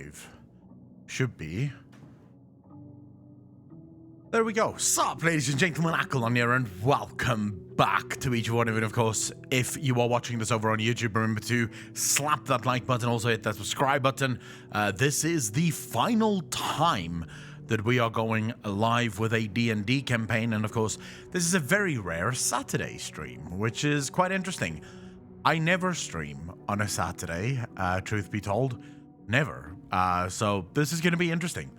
live. Should be. There we go. Sup, ladies and gentlemen, Ackle here, and welcome back to each one of you. And of course, if you are watching this over on YouTube, remember to slap that like button, also hit that subscribe button. This is the final time that we are going live with a DnD campaign, and of course, this is a very rare Saturday stream, which is quite interesting. I never stream on a Saturday, truth be told. Never. So this is going to be interesting.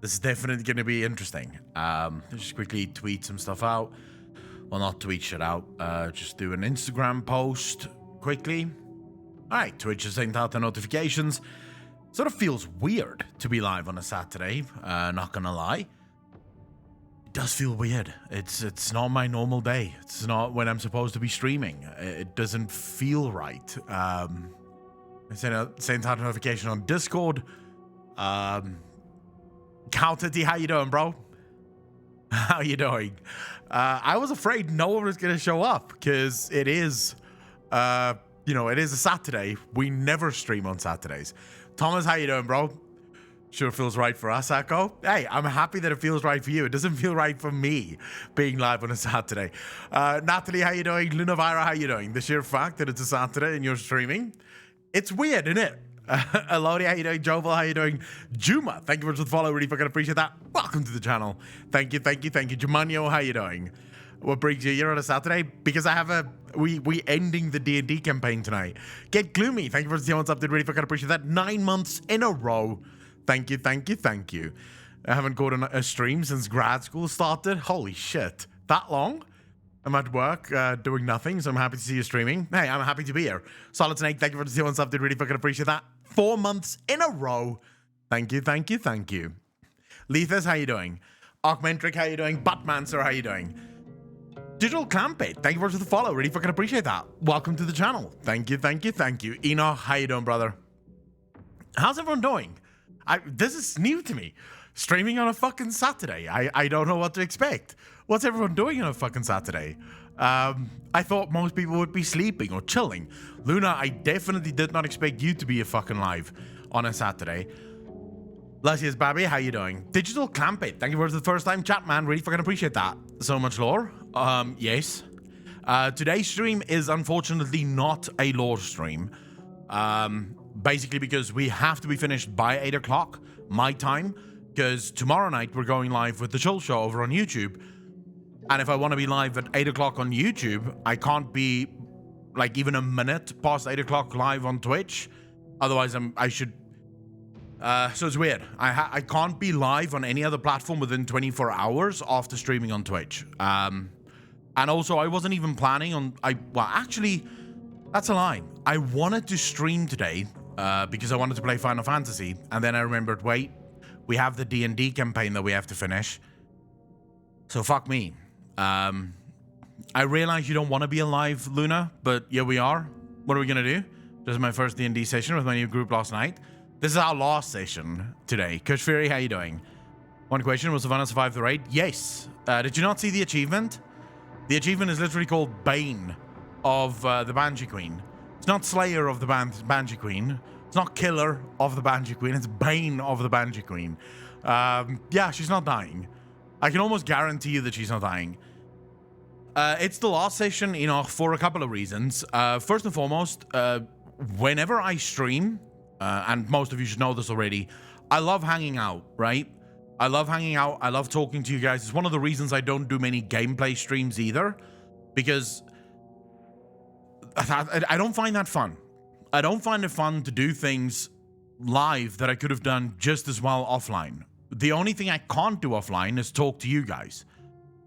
This is definitely going to be interesting. Just quickly tweet some stuff out. Well, not tweet shit out. Just do an Instagram post quickly. All right, Twitch has sent out the notifications. Sort of feels weird to be live on a Saturday, not gonna lie. It does feel weird. It's not my normal day. It's not when I'm supposed to be streaming. It doesn't feel right. I sent out a notification on Discord. Counter-T, how you doing, bro? How you doing? I was afraid no one was gonna show up because it is, it is a Saturday. We never stream on Saturdays. Thomas, how you doing, bro? Sure feels right for us, Echo. Hey, I'm happy that it feels right for you. It doesn't feel right for me being live on a Saturday. Natalie, how you doing? Lunavira, how you doing? The sheer fact that it's a Saturday and you're streaming, it's weird, isn't it? Elodie, how you doing? Jovel, how you doing? Juma, thank you for the follow. Really fucking appreciate that. Welcome to the channel. Thank you. Jumanio, how you doing? What brings you here on a Saturday? Because I have we ending the D&D campaign tonight. Get Gloomy, thank you for the what's up. Did really fucking appreciate that. 9 months in a row. Thank you. I haven't gone on a stream since grad school started. Holy shit. That long? I'm at work doing nothing, so I'm happy to see you streaming. Hey, I'm happy to be here. Solid Snake, thank you for the what's up. Did really fucking appreciate that. 4 months in a row. Thank you. Lethus, how you doing? Archmentric, how you doing? Buttmancer, how you doing? Digital Clampet, thank you for the follow. Really fucking appreciate that. Welcome to the channel. Thank you. Enoch, how you doing, brother? How's everyone doing? This is new to me. Streaming on a fucking Saturday. I don't know what to expect. What's everyone doing on a fucking Saturday? I thought most people would be sleeping or chilling. Luna, I definitely did not expect you to be a fucking live on a Saturday. Lucius Babby, how you doing? Digital Clampet, thank you for the first time chat, man. Really fucking appreciate that. So much lore. Yes. Today's stream is unfortunately not a lore stream. Basically because we have to be finished by 8 o'clock, my time, because tomorrow night we're going live with the Chill Show over on YouTube. And if I want to be live at 8 o'clock on YouTube, I can't be like even a minute past 8 o'clock live on Twitch. Otherwise, I should. So it's weird. I can't be live on any other platform within 24 hours after streaming on Twitch. And also, I wasn't even planning on. Actually, that's a lie. I wanted to stream today because I wanted to play Final Fantasy, and then I remembered, wait, we have the D&D campaign that we have to finish. So fuck me. I realize you don't want to be alive, Luna, but here we are. What are we gonna do? This is my first D&D session with my new group last night. This is our last session today. Kush Fury, how you doing? One question, will Savannah survive the raid? Yes. Did you not see the achievement? The achievement is literally called Bane of the Banshee Queen. It's not Slayer of the Banshee Queen. It's not Killer of the Banshee Queen. It's Bane of the Banshee Queen. Yeah, she's not dying. I can almost guarantee you that she's not dying. It's the last session, for a couple of reasons. First and foremost, whenever I stream, and most of you should know this already, I love hanging out, right? I love hanging out. I love talking to you guys. It's one of the reasons I don't do many gameplay streams either, because I don't find that fun. I don't find it fun to do things live that I could have done just as well offline. The only thing I can't do offline is talk to you guys.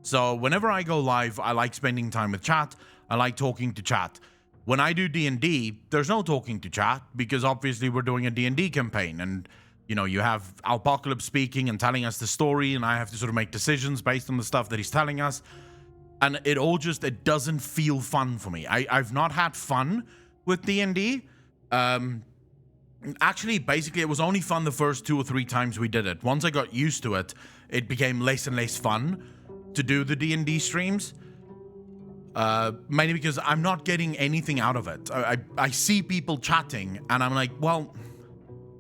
So whenever I go live, I like spending time with chat. I like talking to chat. When I do D&D, there's no talking to chat because obviously we're doing a D&D campaign, and you have Apocalypse speaking and telling us the story, and I have to sort of make decisions based on the stuff that he's telling us. And it doesn't feel fun for me. I've not had fun with D&D. Actually, basically, it was only fun the first 2 or 3 times we did it. Once I got used to it, it became less and less fun to do the D&D streams. Mainly because I'm not getting anything out of it. I see people chatting, and I'm like, well,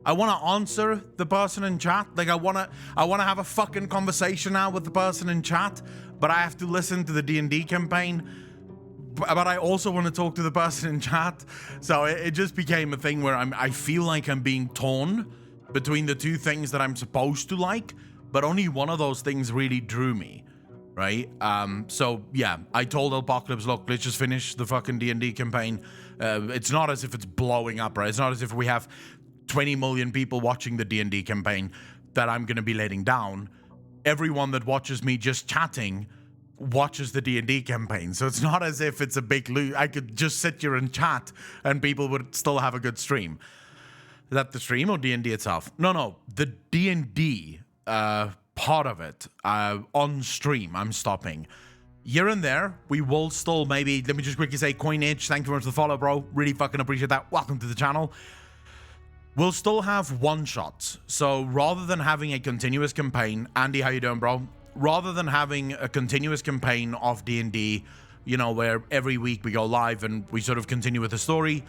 I want to answer the person in chat. Like, I want to have a fucking conversation now with the person in chat, but I have to listen to the D&D campaign. But I also want to talk to the person in chat. So it just became a thing where I feel like I'm being torn between the two things that I'm supposed to like, but only one of those things really drew me, right? So yeah, I told Apocalypse, look, let's just finish the fucking D&D campaign. It's not as if it's blowing up, right? It's not as if we have 20 million people watching the D&D campaign that I'm going to be letting down. Everyone that watches me just chatting watches the D&D campaign. So it's not as if it's a big loot. I could just sit here and chat and people would still have a good stream. Is that the stream or D&D itself? No, the D&D part of it on stream, I'm stopping. Here and there, we will still maybe, let me just quickly say, Coinage, thank you very much for the follow, bro. Really fucking appreciate that. Welcome to the channel. We'll still have one-shots. So rather than having a continuous campaign, Andy, how you doing, bro? Rather than having a continuous campaign of D&D, you know, where every week we go live and we sort of continue with the story,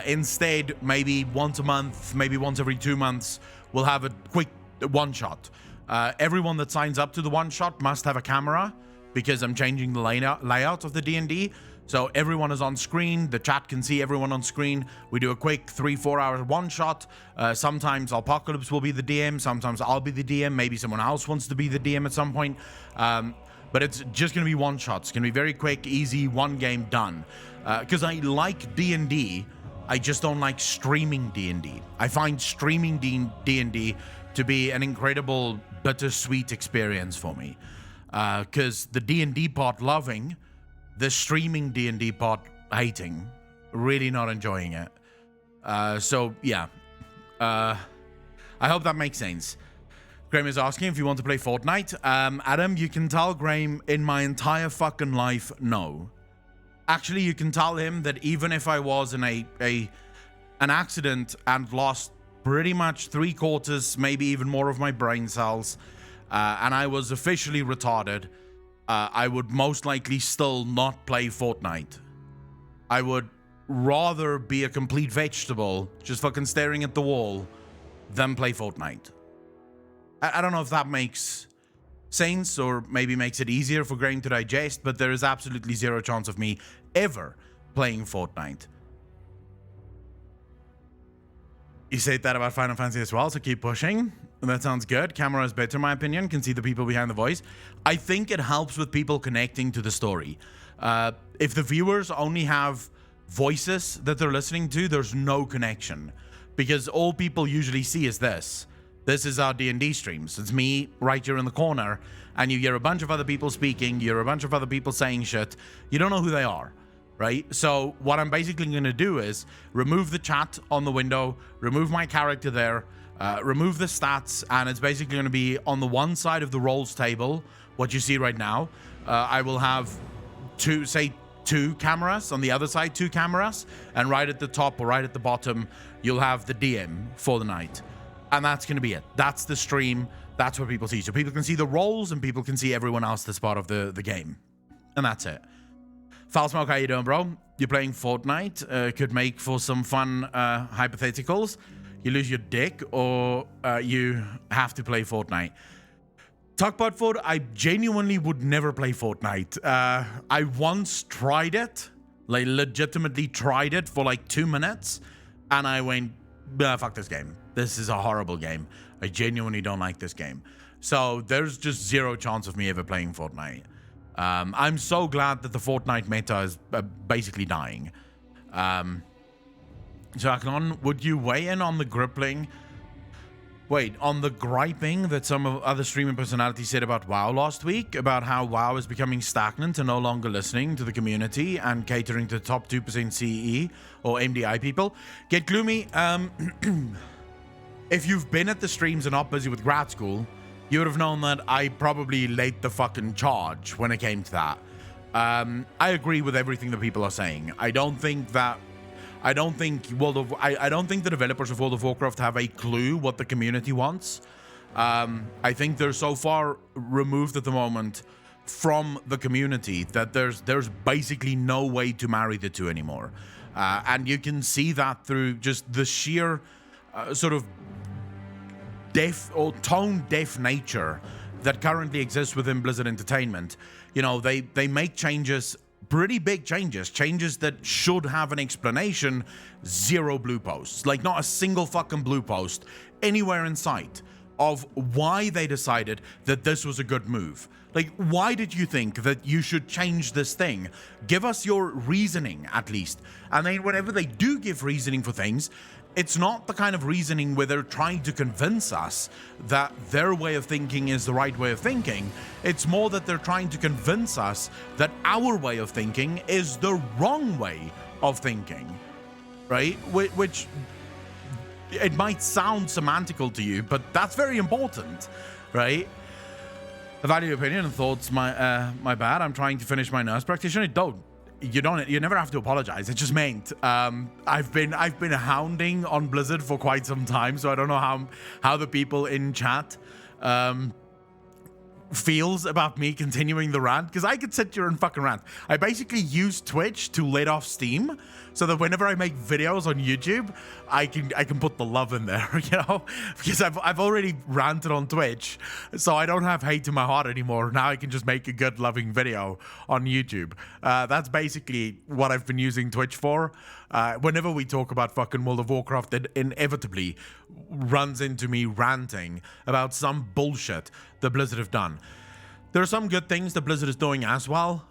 instead, maybe once a month, maybe once every 2 months, we'll have a quick one-shot. Everyone that signs up to the one-shot must have a camera because I'm changing the layout of the D&D. So everyone is on screen. The chat can see everyone on screen. We do a quick 3-4 hour one shot. Sometimes Apocalypse will be the DM. Sometimes I'll be the DM. Maybe someone else wants to be the DM at some point. But it's just going to be one shot. It's going to be very quick, easy, one game done. Because I like D&D. I just don't like streaming D&D. I find streaming D&D to be an incredible, bittersweet experience for me. Because the D&D part loving, the streaming D&D part hating, really not enjoying it. So yeah, I hope that makes sense. Graham is asking if you want to play Fortnite. Adam, you can tell Graham in my entire fucking life, no. Actually, you can tell him that even if I was in an accident and lost pretty much 3/4, maybe even more of my brain cells, and I was officially retarded, I would most likely still not play Fortnite. I would rather be a complete vegetable, just fucking staring at the wall, than play Fortnite. I don't know if that makes sense or maybe makes it easier for Graham to digest, but there is absolutely zero chance of me ever playing Fortnite. You said that about Final Fantasy as well, so keep pushing. That sounds good. Camera is better, in my opinion. Can see the people behind the voice. I think it helps with people connecting to the story. If the viewers only have voices that they're listening to, there's no connection. Because all people usually see is this. This is our D&D streams. It's me right here in the corner, and you hear a bunch of other people speaking, you hear a bunch of other people saying shit. You don't know who they are, right? So what I'm basically going to do is remove the chat on the window, remove my character there, remove the stats, and it's basically going to be on the one side of the roles table, what you see right now. I will have two cameras, on the other side 2 cameras, and right at the top or right at the bottom you'll have the DM for the night, and that's going to be it. That's the stream. That's what people see. So people can see the roles and people can see everyone else that's part of the game, and that's it. Foul Smoke, how you doing, bro? You're playing Fortnite. Could make for some fun hypotheticals. You lose your dick, or you have to play Fortnite. Talkbot Ford, I genuinely would never play Fortnite. I once tried it, like legitimately tried it for like 2 minutes, and I went, fuck this game. This is a horrible game. I genuinely don't like this game. So there's just zero chance of me ever playing Fortnite. I'm so glad that the Fortnite meta is basically dying. Jacqueline, would you weigh in on the griping that some of other streaming personalities said about WoW last week, about how WoW is becoming stagnant and no longer listening to the community and catering to the top 2% CE or MDI people? Get gloomy. If you've been at the streams and not busy with grad school, you would have known that I probably led the fucking charge when it came to that. I agree with everything that people are saying. I don't think the developers of World of Warcraft have a clue what the community wants. I think they're so far removed at the moment from the community that there's basically no way to marry the two anymore. And you can see that through just the sheer sort of deaf or tone deaf nature that currently exists within Blizzard Entertainment. You know, they make changes, pretty big changes that should have an explanation. Zero blue posts, like not a single fucking blue post anywhere in sight of why they decided that this was a good move. Like, why did you think that you should change this thing? Give us your reasoning, at least. And then whenever they do give reasoning for things, it's not the kind of reasoning where they're trying to convince us that their way of thinking is the right way of thinking. It's more that they're trying to convince us that our way of thinking is the wrong way of thinking, right? Which it might sound semantical to you, but that's very important, right? I value your opinion and thoughts. My bad. I'm trying to finish my nurse practitioner. You never have to apologize. It's just meant. I've been hounding on Blizzard for quite some time, so I don't know how the people in chat feels about me continuing the rant, because I could sit here and fucking rant. I basically use Twitch to let off steam, so that whenever I make videos on YouTube, I can put the love in there, you know, because I've already ranted on Twitch, so I don't have hate in my heart anymore. Now I can just make a good loving video on YouTube. That's basically what I've been using Twitch for. Whenever we talk about fucking World of Warcraft, it inevitably runs into me ranting about some bullshit that Blizzard have done. There are some good things that Blizzard is doing as well,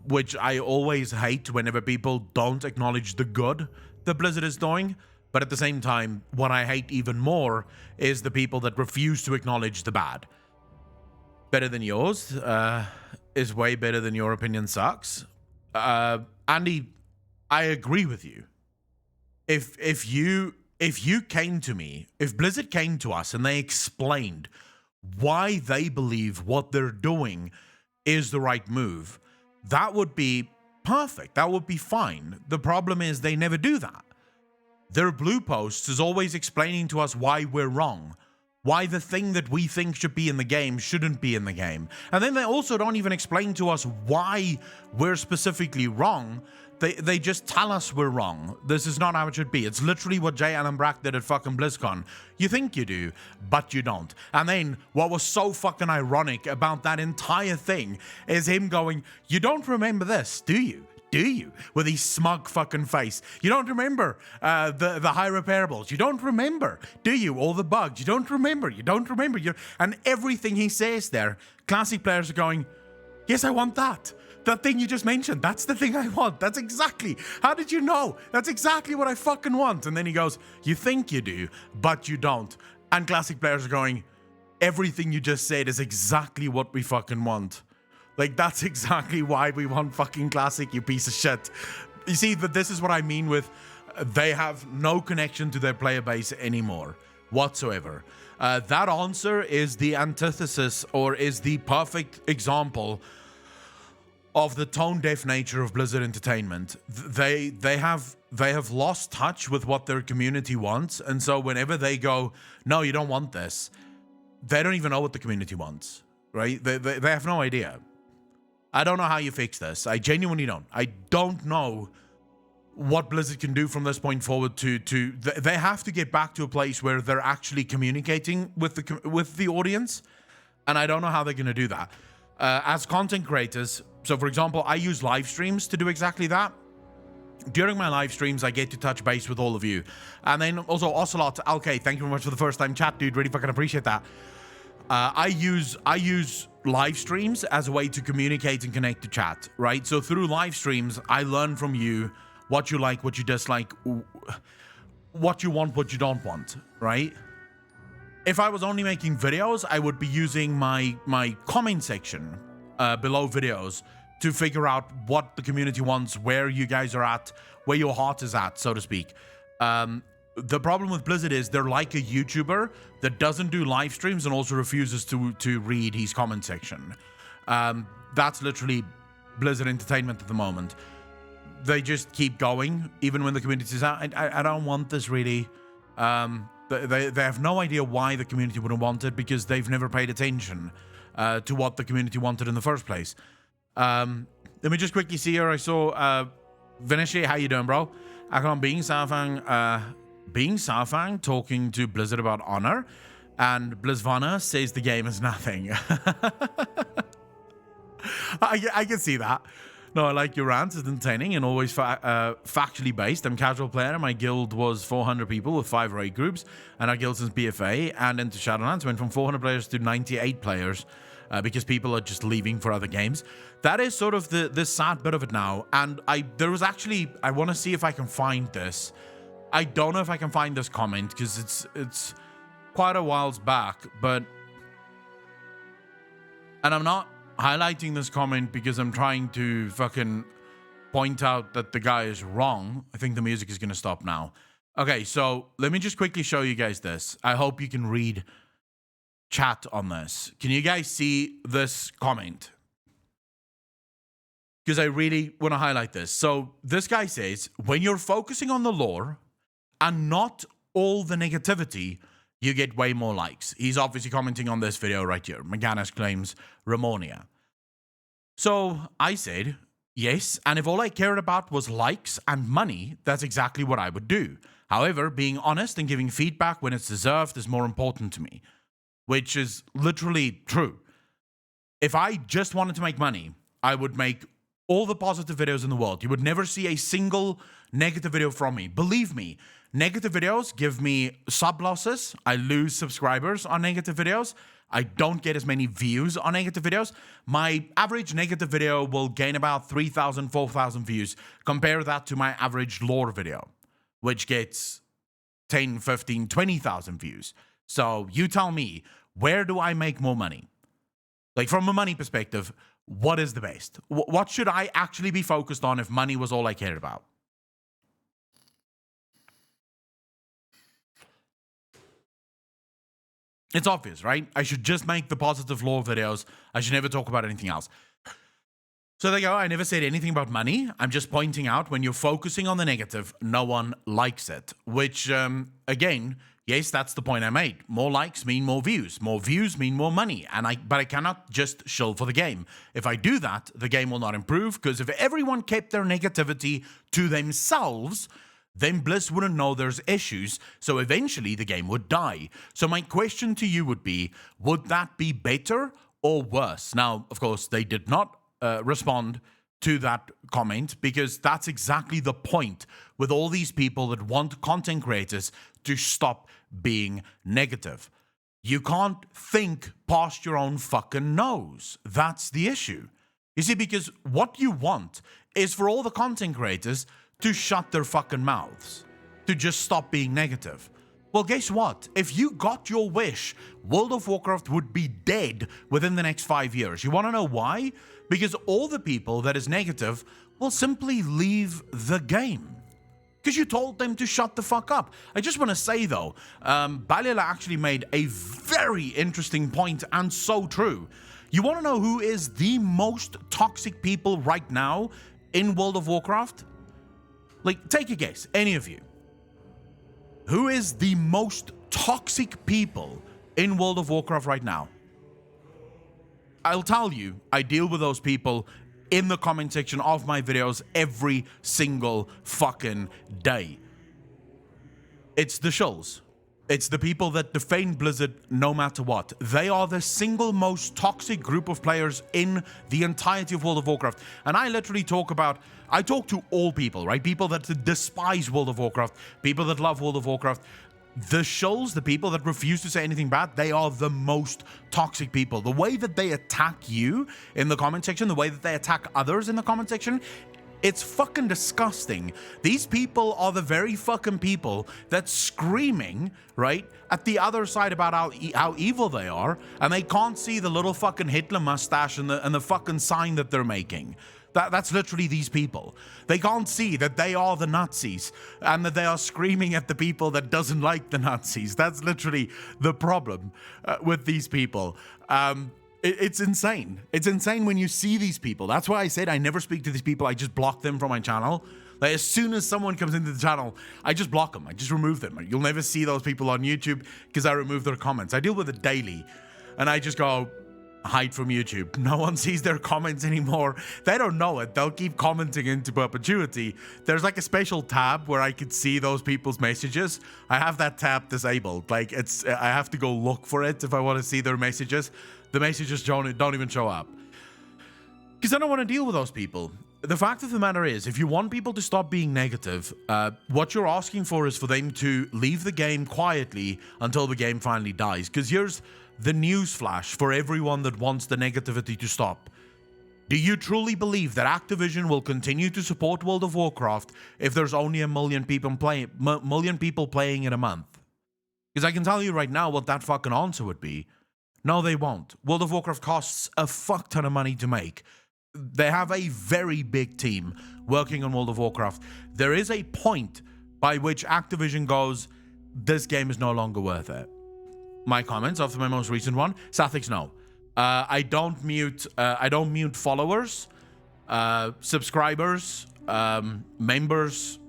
which I always hate whenever people don't acknowledge the good that Blizzard is doing. But at the same time, what I hate even more is the people that refuse to acknowledge the bad. Better than yours is way better than your opinion sucks. Andy, I agree with you. If you came to me, if Blizzard came to us and they explained why they believe what they're doing is the right move, that would be perfect. That would be fine. The problem is they never do that. Their blue posts is always explaining to us why we're wrong, why the thing that we think should be in the game shouldn't be in the game. And then they also don't even explain to us why we're specifically wrong. They just tell us we're wrong. This is not how it should be. It's literally what J. Allen Brack did at fucking BlizzCon. You think you do, but you don't. And then what was so fucking ironic about that entire thing is him going, "You don't remember this, do you? Do you?" With his smug fucking face. "You don't remember the high repairables. You don't remember, do you? All the bugs. You don't remember. You don't remember." And everything he says there, Classic players are going, "Yes, I want that. That thing you just mentioned, that's the thing I want. That's exactly. How did you know? That's exactly what I fucking want." And then he goes, "You think you do, but you don't." And Classic players are going, "Everything you just said is exactly what we fucking want. Like, that's exactly why we want fucking Classic, you piece of shit." You see, that this is what I mean with they have no connection to their player base anymore whatsoever. That answer is the antithesis, or is the perfect example of the tone-deaf nature of Blizzard Entertainment. They have lost touch with what their community wants, and so whenever they go, "No, you don't want this," they don't even know what the community wants, right? They have no idea. I don't know how you fix this. I genuinely don't. I don't know what Blizzard can do from this point forward. They have to get back to a place where they're actually communicating with the audience, and I don't know how they're going to do that. As content creators, so for example, I use live streams to do exactly that. During my live streams, I get to touch base with all of you. And then also Ocelot, okay, thank you very much for the first time chat, dude. Really fucking appreciate that. I use live streams as a way to communicate and connect to chat, right? So through live streams, I learn from you what you like, what you dislike, what you want, what you don't want, right? If I was only making videos, I would be using my comment section below videos to figure out what the community wants, where you guys are at, where your heart is at, so to speak. The problem with Blizzard is they're like a YouTuber that doesn't do live streams and also refuses to read his comment section. That's literally Blizzard Entertainment at the moment. They just keep going, even when the community says, I don't want this really. They have no idea why the community wouldn't want it, because they've never paid attention to what the community wanted in the first place. Let me just quickly see here. I saw Vinishi, how you doing, bro? Akon Being Safang being Safang talking to Blizzard about Honor, and Blizzvana says the game is nothing. I can see that. No, I like your rant. It's entertaining and always factually based. I'm a casual player. My guild was 400 people with 5 raid groups, and our guild since BFA and into Shadowlands went from 400 players to 98 players because people are just leaving for other games. That is sort of the sad bit of it now. And there was actually, I want to see if I can find this. I don't know if I can find this comment because it's quite a whiles back, but, and I'm not highlighting this comment because I'm trying to fucking point out that the guy is wrong. I think the music is going to stop now. Okay, so let me just quickly show you guys this. I hope you can read chat on this. Can you guys see this comment? Because I really want to highlight this. So this guy says, when you're focusing on the lore and not all the negativity, you get way more likes. He's obviously commenting on this video right here. Meganis claims Ramonia. So I said, yes, and if all I cared about was likes and money, that's exactly what I would do. However, being honest and giving feedback when it's deserved is more important to me, which is literally true. If I just wanted to make money, I would make all the positive videos in the world. You would never see a single negative video from me. Believe me, negative videos give me sub losses. I lose subscribers on negative videos. I don't get as many views on negative videos. My average negative video will gain about 3,000, 4,000 views. Compare that to my average lore video, which gets 10, 15, 20,000 views. So you tell me, where do I make more money? Like from a money perspective, what is the best? What should I actually be focused on if money was all I cared about? It's obvious, right? I should just make the positive lore videos. I should never talk about anything else. So there you go. I never said anything about money. I'm just pointing out when you're focusing on the negative, no one likes it. Which, again, yes, that's the point I made. More likes mean more views. More views mean more money. But I cannot just shill for the game. If I do that, the game will not improve. Because if everyone kept their negativity to themselves, then Blizz wouldn't know there's issues, so eventually the game would die. So my question to you would be, would that be better or worse? Now, of course, they did not respond to that comment because that's exactly the point with all these people that want content creators to stop being negative. You can't think past your own fucking nose. That's the issue. You see, because what you want is for all the content creators to shut their fucking mouths, to just stop being negative. Well, guess what? If you got your wish, World of Warcraft would be dead within the next 5 years. You want to know why? Because all the people that is negative will simply leave the game. Because you told them to shut the fuck up. I just want to say, though, Balila actually made a very interesting point and so true. You want to know who is the most toxic people right now in World of Warcraft? Like, take a guess, any of you. Who is the most toxic people in World of Warcraft right now? I'll tell you, I deal with those people in the comment section of my videos every single fucking day. It's the shulls. It's the people that defend Blizzard no matter what. They are the single most toxic group of players in the entirety of World of Warcraft. And I literally talk to all people, right? People that despise World of Warcraft, people that love World of Warcraft. The shulls, the people that refuse to say anything bad, they are the most toxic people. The way that they attack you in the comment section, the way that they attack others in the comment section, it's fucking disgusting. These people are the very fucking people that's screaming, right, at the other side about how evil they are, and they can't see the little fucking Hitler mustache and the fucking sign that they're making. That's literally these people. They can't see that they are the Nazis and that they are screaming at the people that doesn't like the Nazis. That's literally the problem with these people. It's insane. It's insane when you see these people. That's why I said I never speak to these people. I just block them from my channel. Like, as soon as someone comes into the channel, I just block them. I just remove them. You'll never see those people on YouTube because I remove their comments. I deal with it daily. And I just go, hide from YouTube. No one sees their comments anymore. They don't know it. They'll keep commenting into perpetuity. There's like a special tab where I could see those people's messages. I have that tab disabled. Like I have to go look for it if I want to see their messages. The messages don't even show up. Because I don't want to deal with those people. The fact of the matter is, if you want people to stop being negative, what you're asking for is for them to leave the game quietly until the game finally dies. Because here's the news flash for everyone that wants the negativity to stop. Do you truly believe that Activision will continue to support World of Warcraft if there's only 1 million people playing it a month? Because I can tell you right now what that fucking answer would be. No, they won't. World of Warcraft costs a fuck ton of money to make. They have a very big team working on World of Warcraft. There is a point by which Activision goes, this game is no longer worth it. My comments after my most recent one, Sathix, no. I don't mute followers, subscribers, members,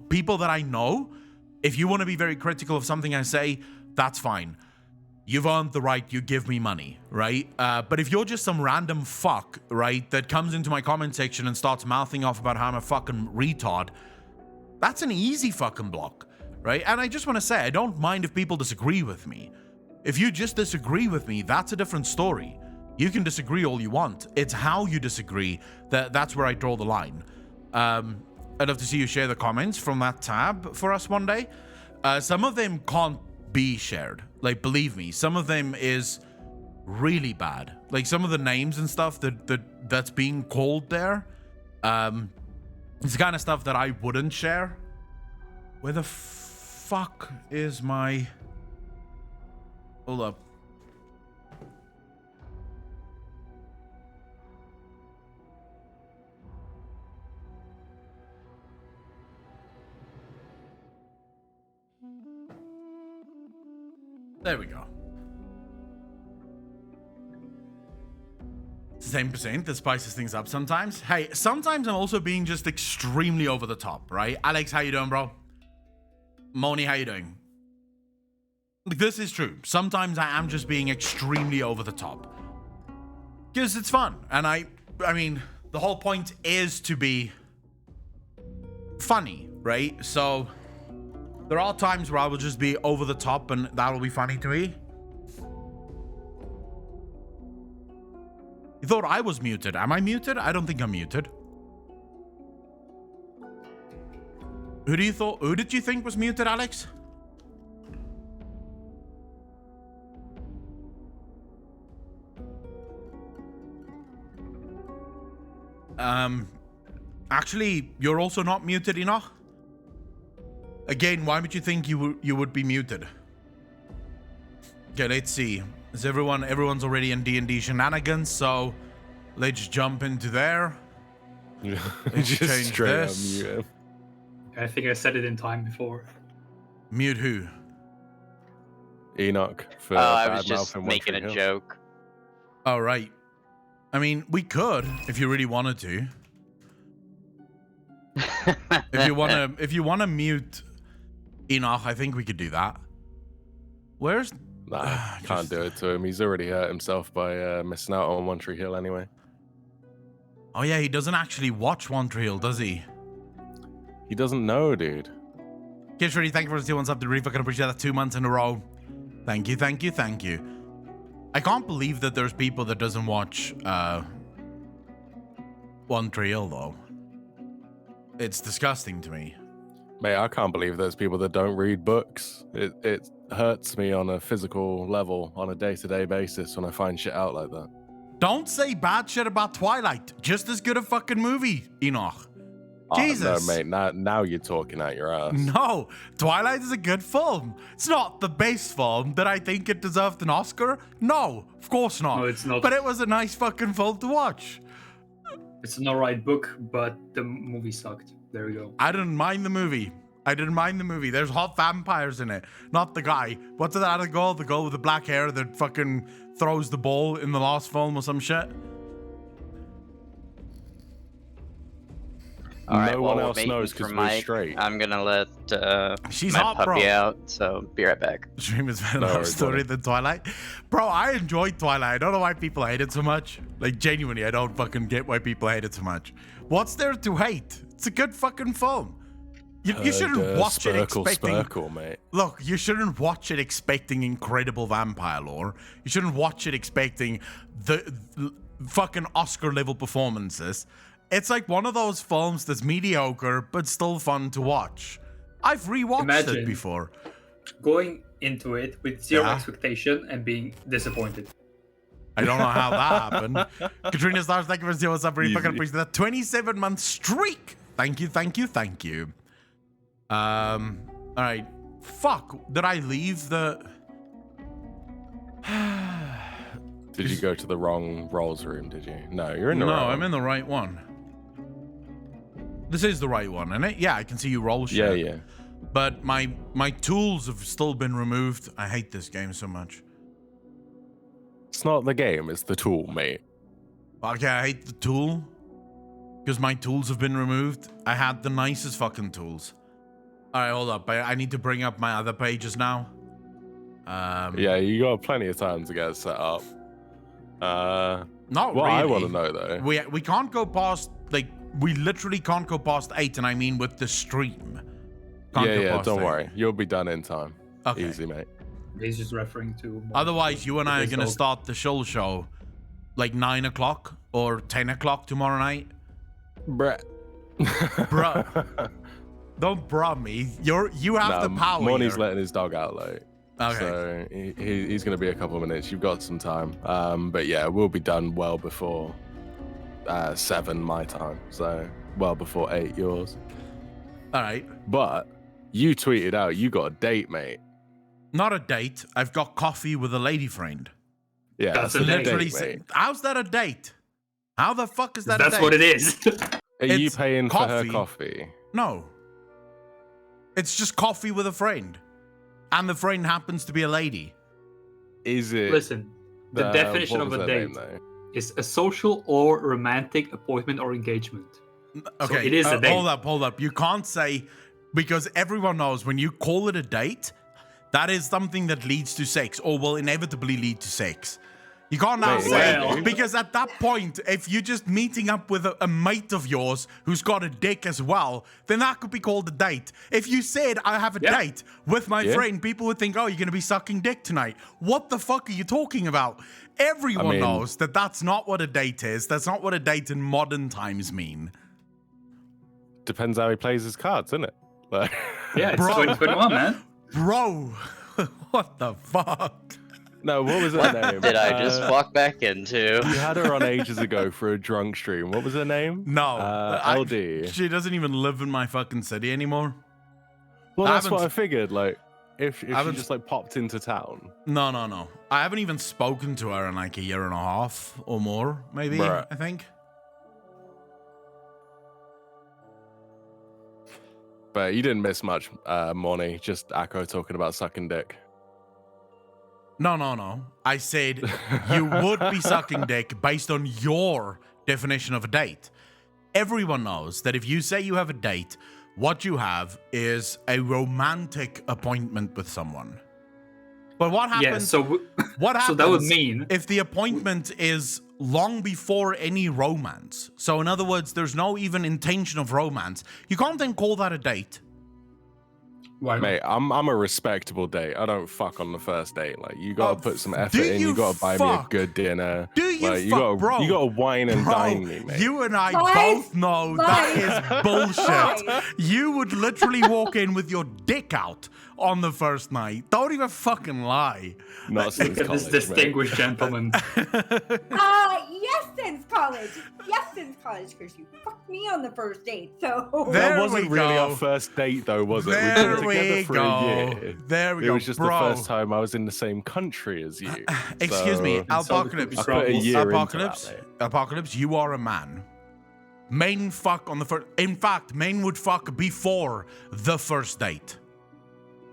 people that I know. If you want to be very critical of something I say, that's fine. You've earned the right, you give me money, right? But if you're just some random fuck, right, that comes into my comment section and starts mouthing off about how I'm a fucking retard, that's an easy fucking block, right? And I just want to say, I don't mind if people disagree with me. If you just disagree with me, that's a different story. You can disagree all you want. It's how you disagree that's where I draw the line. I'd love to see you share the comments from that tab for us one day. Some of them can't be shared. Like, believe me, some of them is really bad. Like, some of the names and stuff that's being called there, it's the kind of stuff that I wouldn't share. Where the fuck is my... Hold up. There we go. 10%, that spices things up sometimes. Hey, sometimes I'm also being just extremely over the top, right? Alex, how you doing, bro? Moni, how you doing? This is true. Sometimes I am just being extremely over the top. Because it's fun. And I mean, the whole point is to be funny, right? So there are times where I will just be over the top and that'll be funny to me. You thought I was muted. Am I muted? I don't think I'm muted. Who did you think was muted, Alex? Actually, you're also not muted, Enoch. Again, why would you think you would be muted? Okay, let's see. Is everyone's already in DnD shenanigans, so let's jump into there. Let's just change straight this. up mute him. I think I said it in time before. Mute who? Enoch for I was bad just mouth and making One a Tree Hill. joke. Oh, right. I mean, we could if you really wanted to. If you wanna mute Enoch, I think we could do that. Where's... Nah, can't do it to him. He's already hurt himself by missing out on One Tree Hill anyway. Oh yeah, he doesn't actually watch One Tree Hill, does he? He doesn't know, dude. Kids Ready, thank you for the 2 months up. Really fucking appreciate that. 2 months in a row. Thank you, thank you, thank you. I can't believe that there's people that doesn't watch One Tree Hill though. It's disgusting to me. Mate, I can't believe there's people that don't read books. It hurts me on a physical level on a day-to-day basis when I find shit out like that. Don't say bad shit about Twilight. Just as good a fucking movie, Enoch. Jesus. No, mate, now you're talking out your ass. No, Twilight is a good film. It's not the best film. Did I think it deserved an Oscar? No, of course not. No, it's not. But it was a nice fucking film to watch. It's an alright book, but the movie sucked. There we go. I didn't mind the movie. There's hot vampires in it. Not the guy. What's that other girl? The girl with the black hair that fucking throws the ball in the last film or some shit? All right, no one while else waiting knows for because we're Mike, straight. I'm gonna let She's my hot, puppy bro. out. So be right back. Dream is better No love worries, story buddy. than Twilight. Bro, I enjoyed Twilight. I don't know why people hate it so much. Like, genuinely, I don't fucking get why people hate it so much. What's there to hate? It's a good fucking film. You shouldn't watch it expecting... Sparkle, mate. Look, you shouldn't watch it expecting incredible vampire lore. You shouldn't watch it expecting the fucking Oscar-level performances. It's like one of those films that's mediocre, but still fun to watch. I've rewatched it before. Going into it with zero Yeah. expectation and being disappointed. I don't know how that happened. Katrina Stars, thank you for seeing what's up. Really fucking Easy. appreciate that 27-month streak. Thank you, thank you, thank you. All right. Fuck. Did I leave the? Did you go to the wrong rolls room? Did you? No, you're in the No, right I'm one. in the right one. This is the right one, isn't it? Yeah, I can see you roll shit. Yeah. But my tools have still been removed. I hate this game so much. It's not the game, it's the tool, mate. Okay, I hate the tool because my tools have been removed. I had the nicest fucking tools. All right, hold up. I need to bring up my other pages now. Yeah, you got plenty of time to get it set up. Not What really. I want to know though. We can't go past, like, we literally can't go past 8, and I mean with the stream. Can't go Yeah, past don't 8. worry. You'll be done in time. Okay. Easy, mate. He's just referring to. Otherwise, you and I are Today's going to dog. start the show like 9 o'clock or 10 o'clock tomorrow night. Brett. Bruh. Don't bruh me. You have the power Morney's here. letting his dog out late. Okay. So he's going to be a couple of minutes. You've got some time. But yeah, we'll be done well before 7 my time. So well before 8 yours. All right. But you tweeted out you got a date, mate. Not a date. I've got coffee with a lady friend. That's Yeah, that's a a date, Literally, mate. how's that a date? How the fuck is that a That's date? what it is. Are you it's paying for her coffee. coffee? No. It's just coffee with a friend. And the friend happens to be a lady. Is it? Listen, the definition what of was a her date name, though? is a social or romantic appointment or engagement. Okay, it is a date. Hold up. You can't say, because everyone knows when you call it a date, that is something that leads to sex or will inevitably lead to sex. You can't now Wait, say, well. because at that point, if you're just meeting up with a mate of yours who's got a dick as well, then that could be called a date. If you said, I have a Yeah. date with my Yeah. friend, people would think, oh, you're going to be sucking dick tonight. What the fuck are you talking about? Everyone mean- knows that that's not what a date is. That's not what a date in modern times mean. Depends how he plays his cards, isn't it? Like, Yeah, it's Bro. 2021, man. Bro, what the fuck? no, what was her name? Did I just walk back into? You had her on ages ago for a drunk stream. What was her name? No. LD. She doesn't even live in my fucking city anymore. Well, I that's what haven't- I figured. Like, if she haven't- just like popped into town. No. I haven't even spoken to her in like a year and a half or more, maybe, Bruh. I think. But you didn't miss much, Money. Just Akko talking about sucking dick. No. I said you would be sucking dick based on your definition of a date. Everyone knows that if you say you have a date, what you have is a romantic appointment with someone. But what happens? Yeah, so What happens so that would mean if the appointment is long before any romance? So in other words, there's no even intention of romance. You can't then call that a date. why not? Mate, I'm a respectable date. I don't fuck on the first date. Like, you gotta put some effort do in. you You gotta buy me a fuck? good dinner. Do you like, fuck, bro? You gotta wine and Bro, dine me, mate. you and I Lies. both know that is bullshit. Lies. You would literally walk in with your dick out on the first night. Don't even fucking lie. Not since Look at college, this mate. distinguished gentleman. Yes, since college. Yes, since college, because you fucked me on the first date. So There That wasn't we really go. our first date, though, was it? There We've been we together for go. a year. There we It go, was just bro. the first time I was in the same country as you. Excuse me, So- Apocalypse. I put a year into Apocalypse. that, mate. Apocalypse, you are a man. Men fuck on the first. In fact, men would fuck before the first date.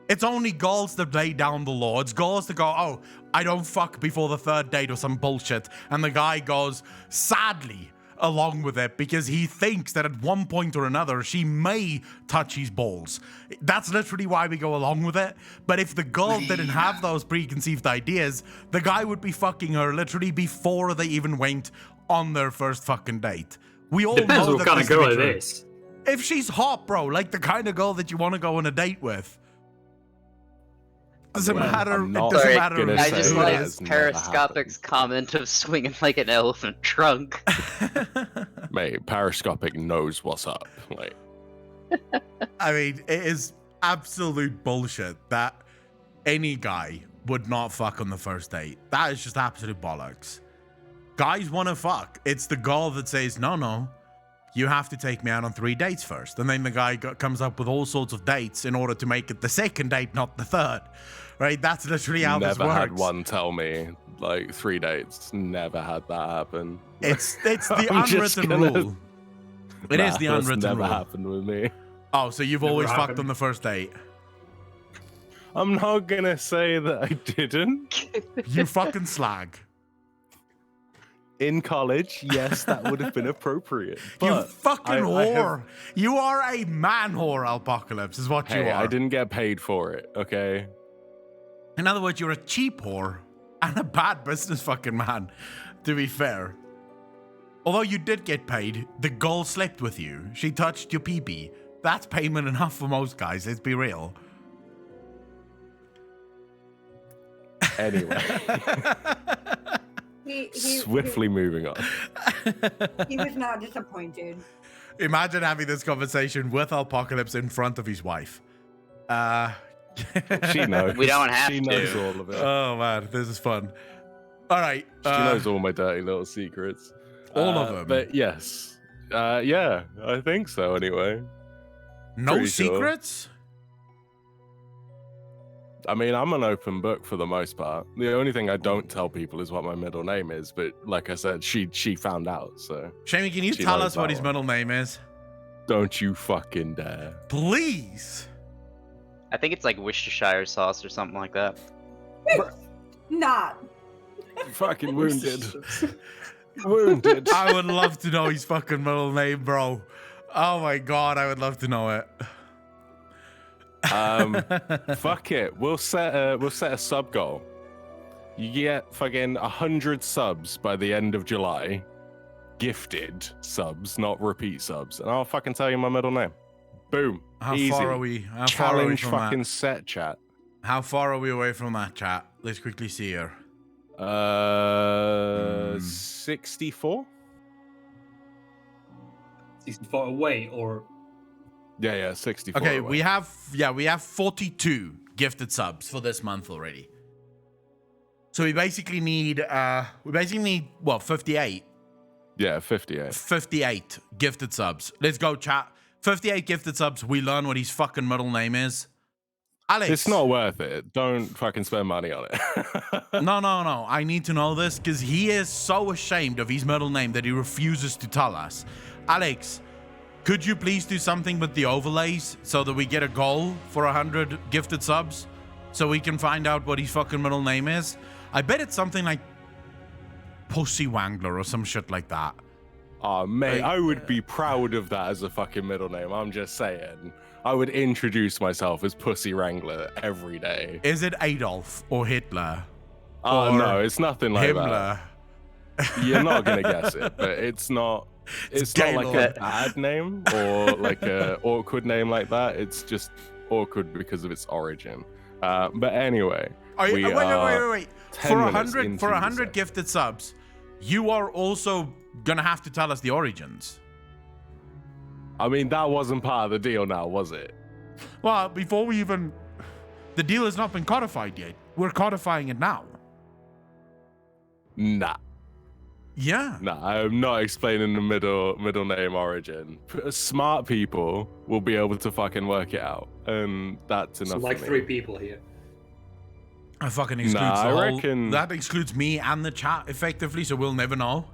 It's only girls that lay down the law. It's girls that go, oh, I don't fuck before the third date or some bullshit. And the guy goes, sadly, along with it because he thinks that at one point or another she may touch his balls. That's literally why we go along with it. But if the girl didn't have those preconceived ideas, the guy would be fucking her literally before they even went on their first fucking date. We all Depends know what that kind this of to be girl it true. is. If she's hot, bro, like the kind of girl that you want to go on a date with. Doesn't matter. I'm It not doesn't Sorry, matter. gonna I say just that like has never Periscopic's comment of swinging like an elephant trunk. Mate, Periscopic knows what's up. Like, I mean, it is absolute bullshit that any guy would not fuck on the first date. That is just absolute bollocks. Guys want to fuck. It's the girl that says, no, you have to take me out on 3 dates first. And then the guy comes up with all sorts of dates in order to make it the second date, not the third. Right? That's literally how this never works. had one tell me like 3 dates. Never had that happen. It's the I'm just unwritten gonna- rule. It is the that's unwritten never rule. happened with me. Oh, so you've Never always fucked happened. on the first date. I'm not gonna say that I didn't. You fucking slag. In college, yes, that would have been appropriate. You But fucking I whore. have- You are a man whore, Apocalypse, is what you Hey, are. I didn't get paid for it, okay? In other words, you're a cheap whore and a bad business fucking man, to be fair. Although you did get paid, the girl slept with you. She touched your pee-pee. That's payment enough for most guys, let's be real. Anyway, swiftly moving on. He was not disappointed. Imagine having this conversation with Apocalypse in front of his wife. She knows. We don't have She to. knows all of it. Oh man, this is fun. All right. She knows all my dirty little secrets. All of them. But yes. Yeah, I think so anyway. No pretty sure. secrets? I mean, I'm an open book for the most part. The only thing I don't tell people is what my middle name is, but like I said, she found out, so Shamey, can you She tell knows us what that his one. middle name is? don't you fucking dare. Please. I think it's like Worcestershire sauce or something like that. Not. Fucking wounded. Wounded. I would love to know his fucking middle name, bro. Oh my god, I would love to know it. Fuck it. We'll set a sub goal. You get fucking 100 subs by the end of July. Gifted subs, not repeat subs. And I'll fucking tell you my middle name. Boom. How Easy. far are we? How far are we Challenge from fucking that? set chat. How far are we away from that chat? Let's quickly see here. 64? 64 away, or Yeah, 64. Okay, away. we have 42 gifted subs for this month already. So we basically need 58. Yeah, 58. 58 gifted subs. Let's go, chat. 58 gifted subs. We learn what his fucking middle name is. Alex. It's not worth it. Don't fucking spend money on it. No. I need to know this because he is so ashamed of his middle name that he refuses to tell us. Alex, could you please do something with the overlays so that we get a goal for 100 gifted subs so we can find out what his fucking middle name is? I bet it's something like Pussy Wangler or some shit like that. Oh, mate, Like- I would be proud of that as a fucking middle name. I'm just saying. I would introduce myself as Pussy Wrangler every day. Is it Adolf or Hitler? Oh, Or no, it's nothing like Himmler? that. You're not going to guess it, but it's not. It's not like Gaylord. a bad name or like a awkward name like that. It's just awkward because of its origin. But anyway, we are Wait. 10 For minutes 100 into for the 100 session. gifted subs, you are also gonna have to tell us the origins. I mean, that wasn't part of the deal now, was it? Well, before we even, the deal has not been codified yet. We're codifying it now. Nah. Yeah. Nah, I'm not explaining the middle name origin. Smart people will be able to fucking work it out, and that's so enough. like for 3 me. people here. I fucking excludes Nah, the I whole. reckon- That excludes me and the chat effectively, so we'll never know.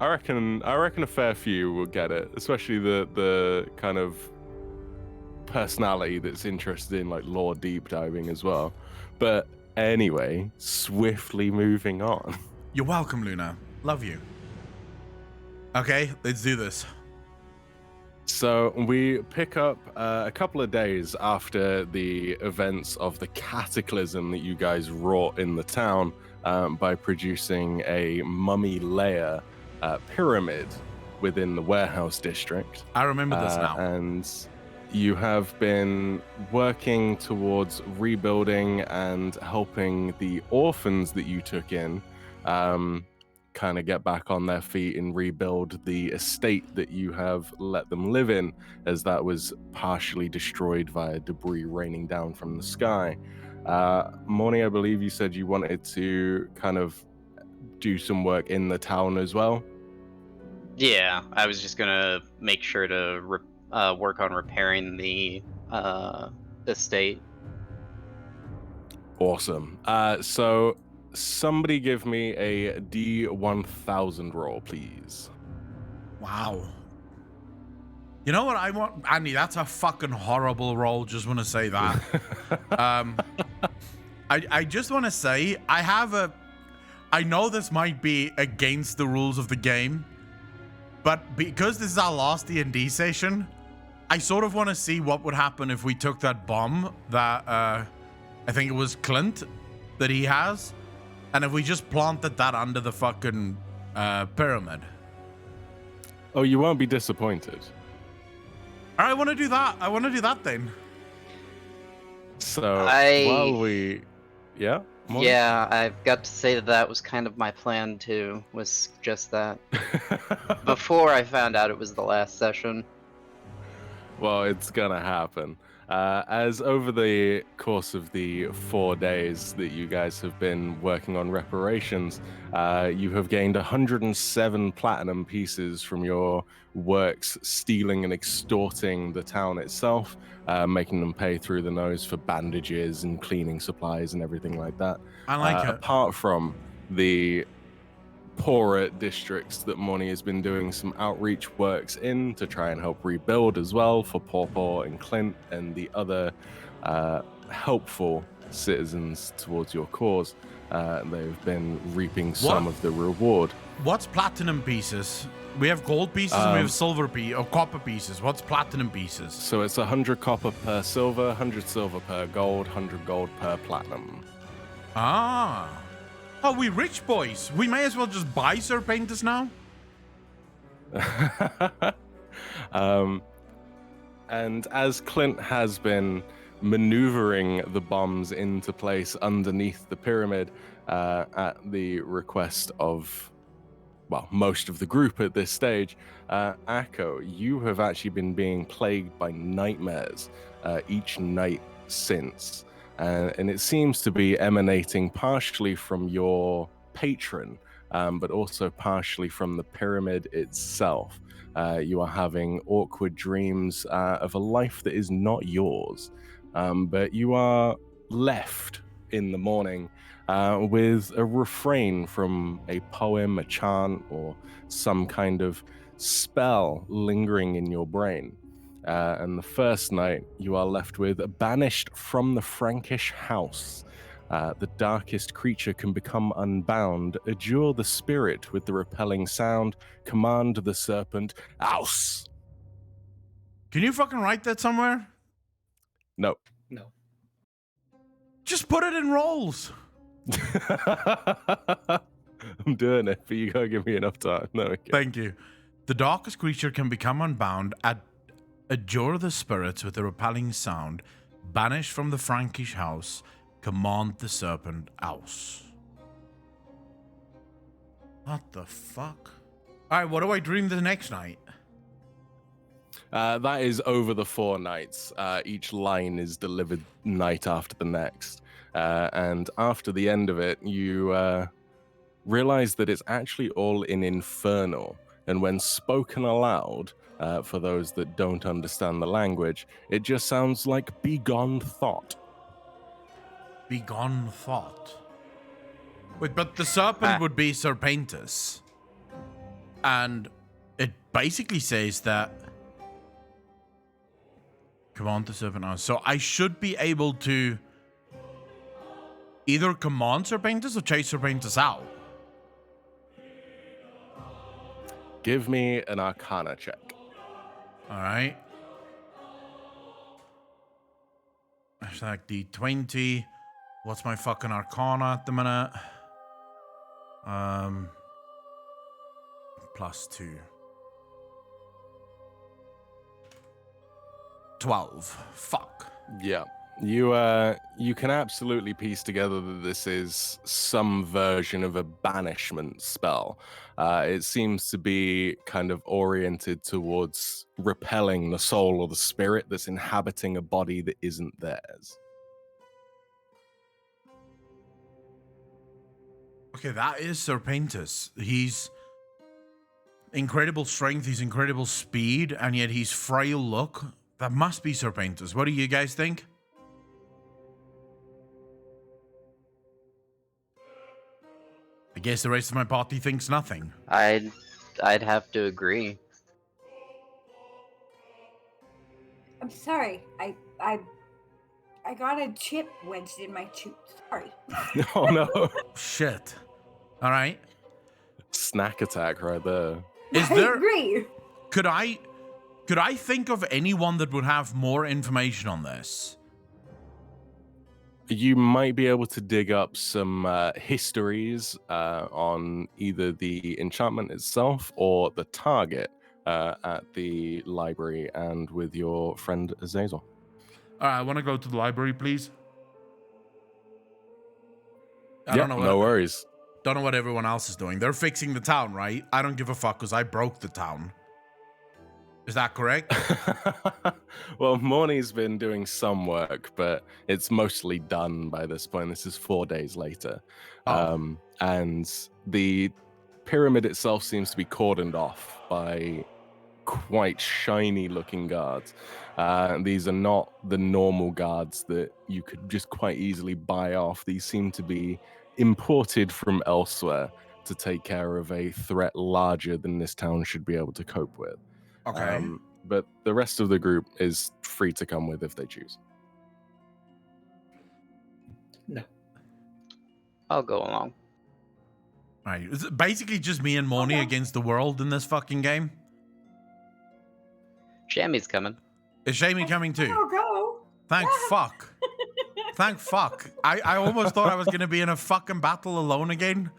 I reckon a fair few will get it, especially the kind of personality that's interested in like lore deep diving as well. But anyway, swiftly moving on. You're welcome, Luna. Love you. Okay, let's do this. So we pick up a couple of days after the events of the cataclysm that you guys wrought in the town by producing a mummy layer pyramid within the warehouse district. I remember this now. And you have been working towards rebuilding and helping the orphans that you took in kind of get back on their feet and rebuild the estate that you have let them live in, as that was partially destroyed via debris raining down from the sky. Morning, I believe you said you wanted to kind of do some work in the town as well. Yeah, I was just gonna make sure to work on repairing the estate. Awesome. So somebody give me a D1000 roll, please. Wow. You know what I want? Andy, that's a fucking horrible roll. Just want to say that. I just want to say, I know this might be against the rules of the game, but because this is our last D&D session, I sort of want to see what would happen if we took that bomb that, I think it was Clint, that he has, and if we just planted that under the fucking pyramid. Oh, you won't be disappointed. I want to do that. I want to do that then. So while we... Yeah? Morning? Yeah, I've got to say that was kind of my plan too, was just that. Before I found out it was the last session. Well, it's gonna happen. As over the course of the 4 days that you guys have been working on reparations, you have gained 107 platinum pieces from your works stealing and extorting the town itself, making them pay through the nose for bandages and cleaning supplies and everything like that. I like it. Apart from the poorer districts that Moni has been doing some outreach works in to try and help rebuild as well for Pawpaw and Clint and the other helpful citizens towards your cause. They've been reaping some of the reward. What's platinum pieces? We have gold pieces and we have silver or copper pieces. What's platinum pieces? So it's 100 copper per silver, 100 silver per gold, 100 gold per platinum. Ah. Oh, we rich boys. We may as well just buy Serpentis now. And as Clint has been maneuvering the bombs into place underneath the pyramid at the request of, well, most of the group at this stage, Akko, you have actually been being plagued by nightmares each night since. And it seems to be emanating partially from your patron, but also partially from the pyramid itself. You are having awkward dreams of a life that is not yours, but you are left in the morning with a refrain from a poem, a chant, or some kind of spell lingering in your brain. And the first night, you are left with banished from the Frankish house. The darkest creature can become unbound, adjure the spirit with the repelling sound, command the serpent, ouse! Can you fucking write that somewhere? No. No. Just put it in rolls. I'm doing it, but you gotta give me enough time. No, okay. Thank you. The darkest creature can become unbound, adjure the spirits with a repelling sound, banish from the Frankish house, command the serpent ouse. What the fuck? Alright, what do I dream the next night? That is over the 4 nights. Each line is delivered night after the next. And after the end of it, you realize that it's actually all in Infernal. And when spoken aloud, for those that don't understand the language, it just sounds like begone thought. Begone thought. Wait, but the serpent would be Serpentis. And it basically says that command the serpent out. So I should be able to either command Serpentis or chase Serpentis out. Give me an Arcana check. All right. Hashtag D20. What's my fucking Arcana at the minute? +2. 12. Fuck. Yeah. You can absolutely piece together that this is some version of a banishment spell. It seems to be kind of oriented towards repelling the soul or the spirit that's inhabiting a body that isn't theirs. Okay, that is Serpentus. He's incredible strength, he's incredible speed, and yet he's frail look. That must be Serpentus. What do you guys think? I guess the rest of my party thinks nothing. I'd have to agree. I'm sorry. I got a chip wedged in my tooth. Sorry. Oh no. Shit. All right. Snack attack right there. Is I there agree. could I think of anyone that would have more information on this? You might be able to dig up some histories on either the enchantment itself or the target at the library and with your friend Azazel. All right, I want to go to the library, please. No worries. Don't know what everyone else is doing. They're fixing the town, right? I don't give a fuck because I broke the town. Is that correct? Well, Morney's been doing some work, but it's mostly done by this point. This is 4 days later. Oh. And the pyramid itself seems to be cordoned off by quite shiny looking guards. These are not the normal guards that you could just quite easily buy off. These seem to be imported from elsewhere to take care of a threat larger than this town should be able to cope with. Okay. But the rest of the group is free to come with if they choose. No. I'll go along. All right. Is it basically just me and Morny against the world in this fucking game? Shammy's coming. Is Shamey coming too? I'll go. Thank fuck. Thank fuck. I almost thought I was going to be in a fucking battle alone again.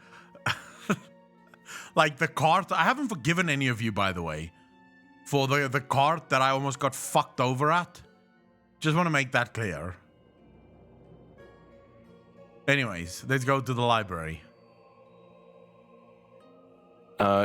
Like the cart. I haven't forgiven any of you, by the way, for the cart that I almost got fucked over at. Just want to make that clear. Anyways, let's go to the library.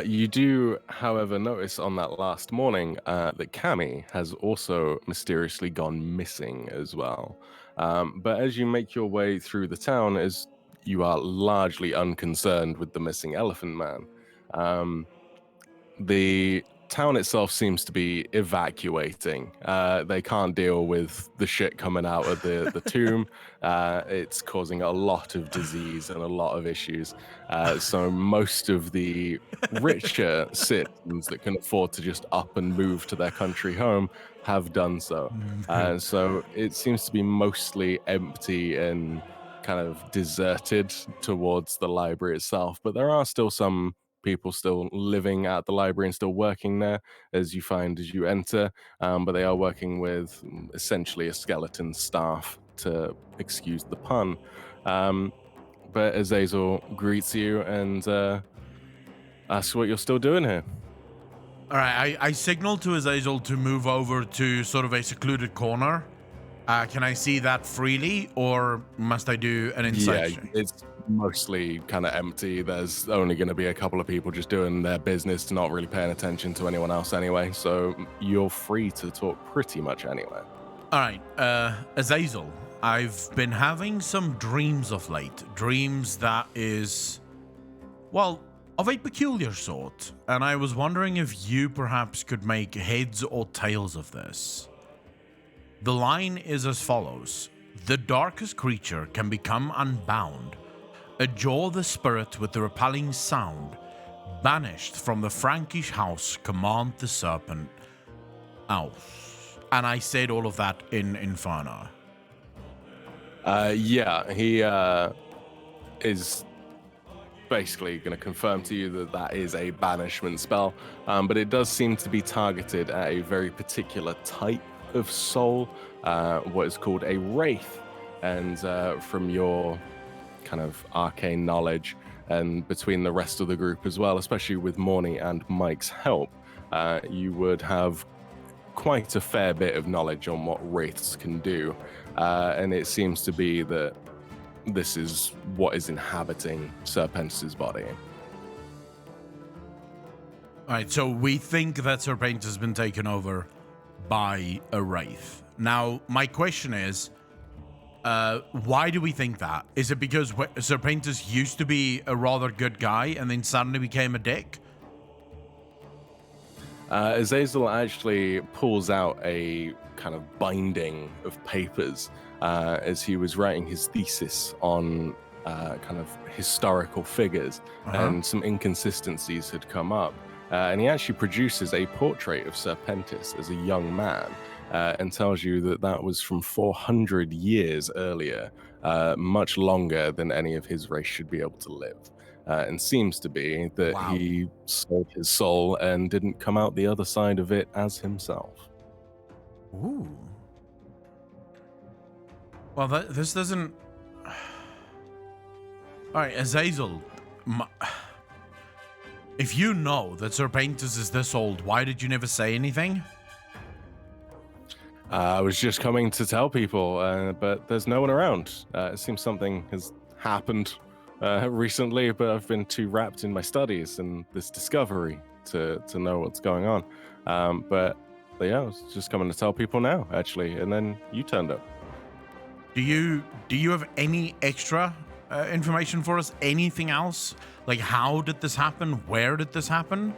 You do, however, notice on that last morning that Cammy has also mysteriously gone missing as well. But as you make your way through the town, as you are largely unconcerned with the missing elephant man, the town itself seems to be evacuating. They can't deal with the shit coming out of the tomb. It's causing a lot of disease and a lot of issues. So most of the richer citizens that can afford to just up and move to their country home have done so. So it seems to be mostly empty and kind of deserted towards the library itself. But there are still some people still living at the library and still working there, as you find as you enter, but they are working with essentially a skeleton staff, to excuse the pun. But Azazel greets you and asks what you're still doing here. All right, I signaled to Azazel to move over to sort of a secluded corner. Can I see that freely, or must I do an insight check? It's mostly kind of empty. There's only going to be a couple of people just doing their business, not really paying attention to anyone else anyway. So you're free to talk pretty much anywhere. All right, Azazel, I've been having some dreams of late. Dreams that is, well, of a peculiar sort. And I was wondering if you perhaps could make heads or tails of this. The line is as follows. The darkest creature can become unbound, adjure the spirit with the repelling sound, banished from the Frankish house, command the serpent out. And I said all of that in Inferno. Yeah, he is basically going to confirm to you that that is a banishment spell, but it does seem to be targeted at a very particular type of soul, what is called a wraith. And from your kind of arcane knowledge, and between the rest of the group as well, especially with Morny and Mike's help, you would have quite a fair bit of knowledge on what wraiths can do, and it seems to be that this is what is inhabiting Serpentis' body. All right, so we think that Serpentis has been taken over by a wraith. Now, my question is, why do we think that? Is it because Serpentis used to be a rather good guy and then suddenly became a dick? Azazel actually pulls out a kind of binding of papers as he was writing his thesis on kind of historical figures, and some inconsistencies had come up. And he actually produces a portrait of Serpentis as a young man, and tells you that that was from 400 years earlier, much longer than any of his race should be able to live. And seems to be that he sold his soul and didn't come out the other side of it as himself. Ooh. Well, this doesn't... All right, Azazel, if you know that Serpentis is this old, why did you never say anything? I was just coming to tell people, but there's no one around. It seems something has happened recently, but I've been too wrapped in my studies and this discovery to know what's going on. But yeah, I was just coming to tell people now, actually, and then you turned up. Do you have any extra information for us? Anything else? Like, how did this happen? Where did this happen?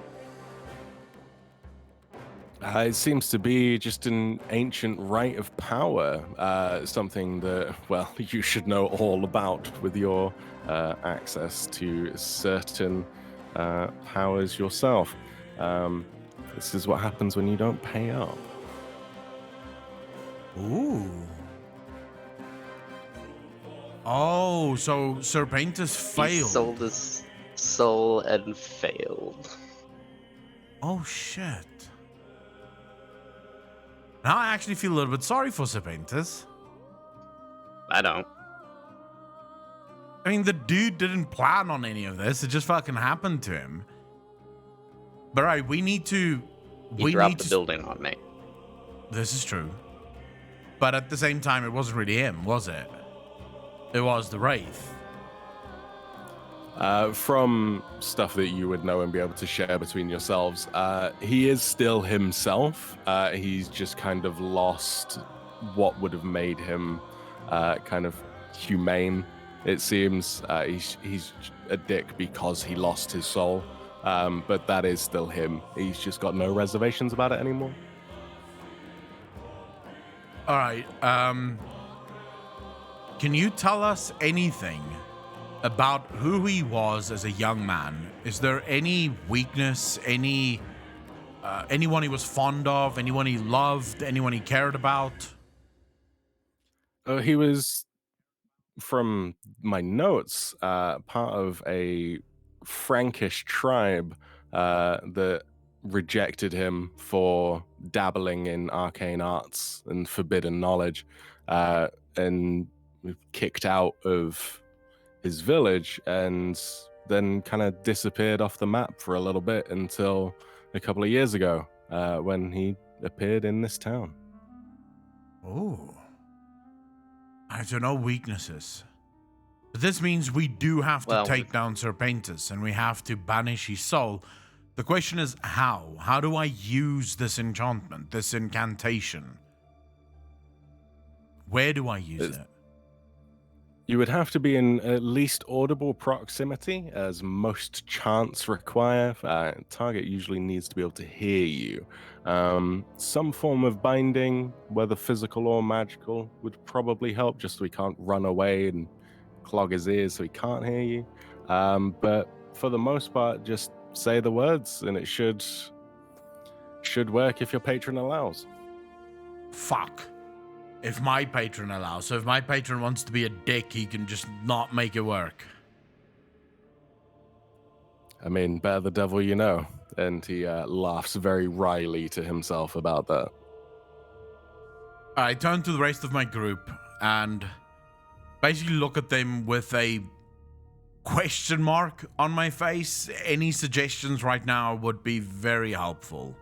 It seems to be just an ancient rite of power, something that, well, you should know all about with your access to certain powers yourself. This is what happens when you don't pay up. Ooh. Oh, so Serpentis failed. He sold his soul and failed. Oh, shit. Now I actually feel a little bit sorry for Serpentis. I don't. I mean, the dude didn't plan on any of this. It just fucking happened to him. But right, we need to... He dropped the building on me. This is true. But at the same time, it wasn't really him, was it? It was the Wraith. From stuff that you would know and be able to share between yourselves, he is still himself. He's just kind of lost what would have made him kind of humane. It seems he's a dick because he lost his soul, but that is still him. He's just got no reservations about it anymore. All right. Can you tell us anything about who he was as a young man? Is there any weakness, anyone he was fond of, anyone he loved, anyone he cared about? He was, from my notes, part of a Frankish tribe that rejected him for dabbling in arcane arts and forbidden knowledge, and kicked out of his village, and then kind of disappeared off the map for a little bit until a couple of years ago, when he appeared in this town. Oh. I don't know weaknesses. But this means we do have to take down Serpentis, and we have to banish his soul. The question is how? How do I use this enchantment, this incantation? Where do I use it? You would have to be in at least audible proximity, as most chants require. Target usually needs to be able to hear you. Some form of binding, whether physical or magical, would probably help, just so he can't run away and clog his ears so he can't hear you. But for the most part, just say the words, and it should work if your patron allows. Fuck. If my patron allows. So if my patron wants to be a dick, he can just not make it work. I mean, better the devil you know. And he laughs very wryly to himself about that. I turn to the rest of my group and basically look at them with a question mark on my face. Any suggestions right now would be very helpful.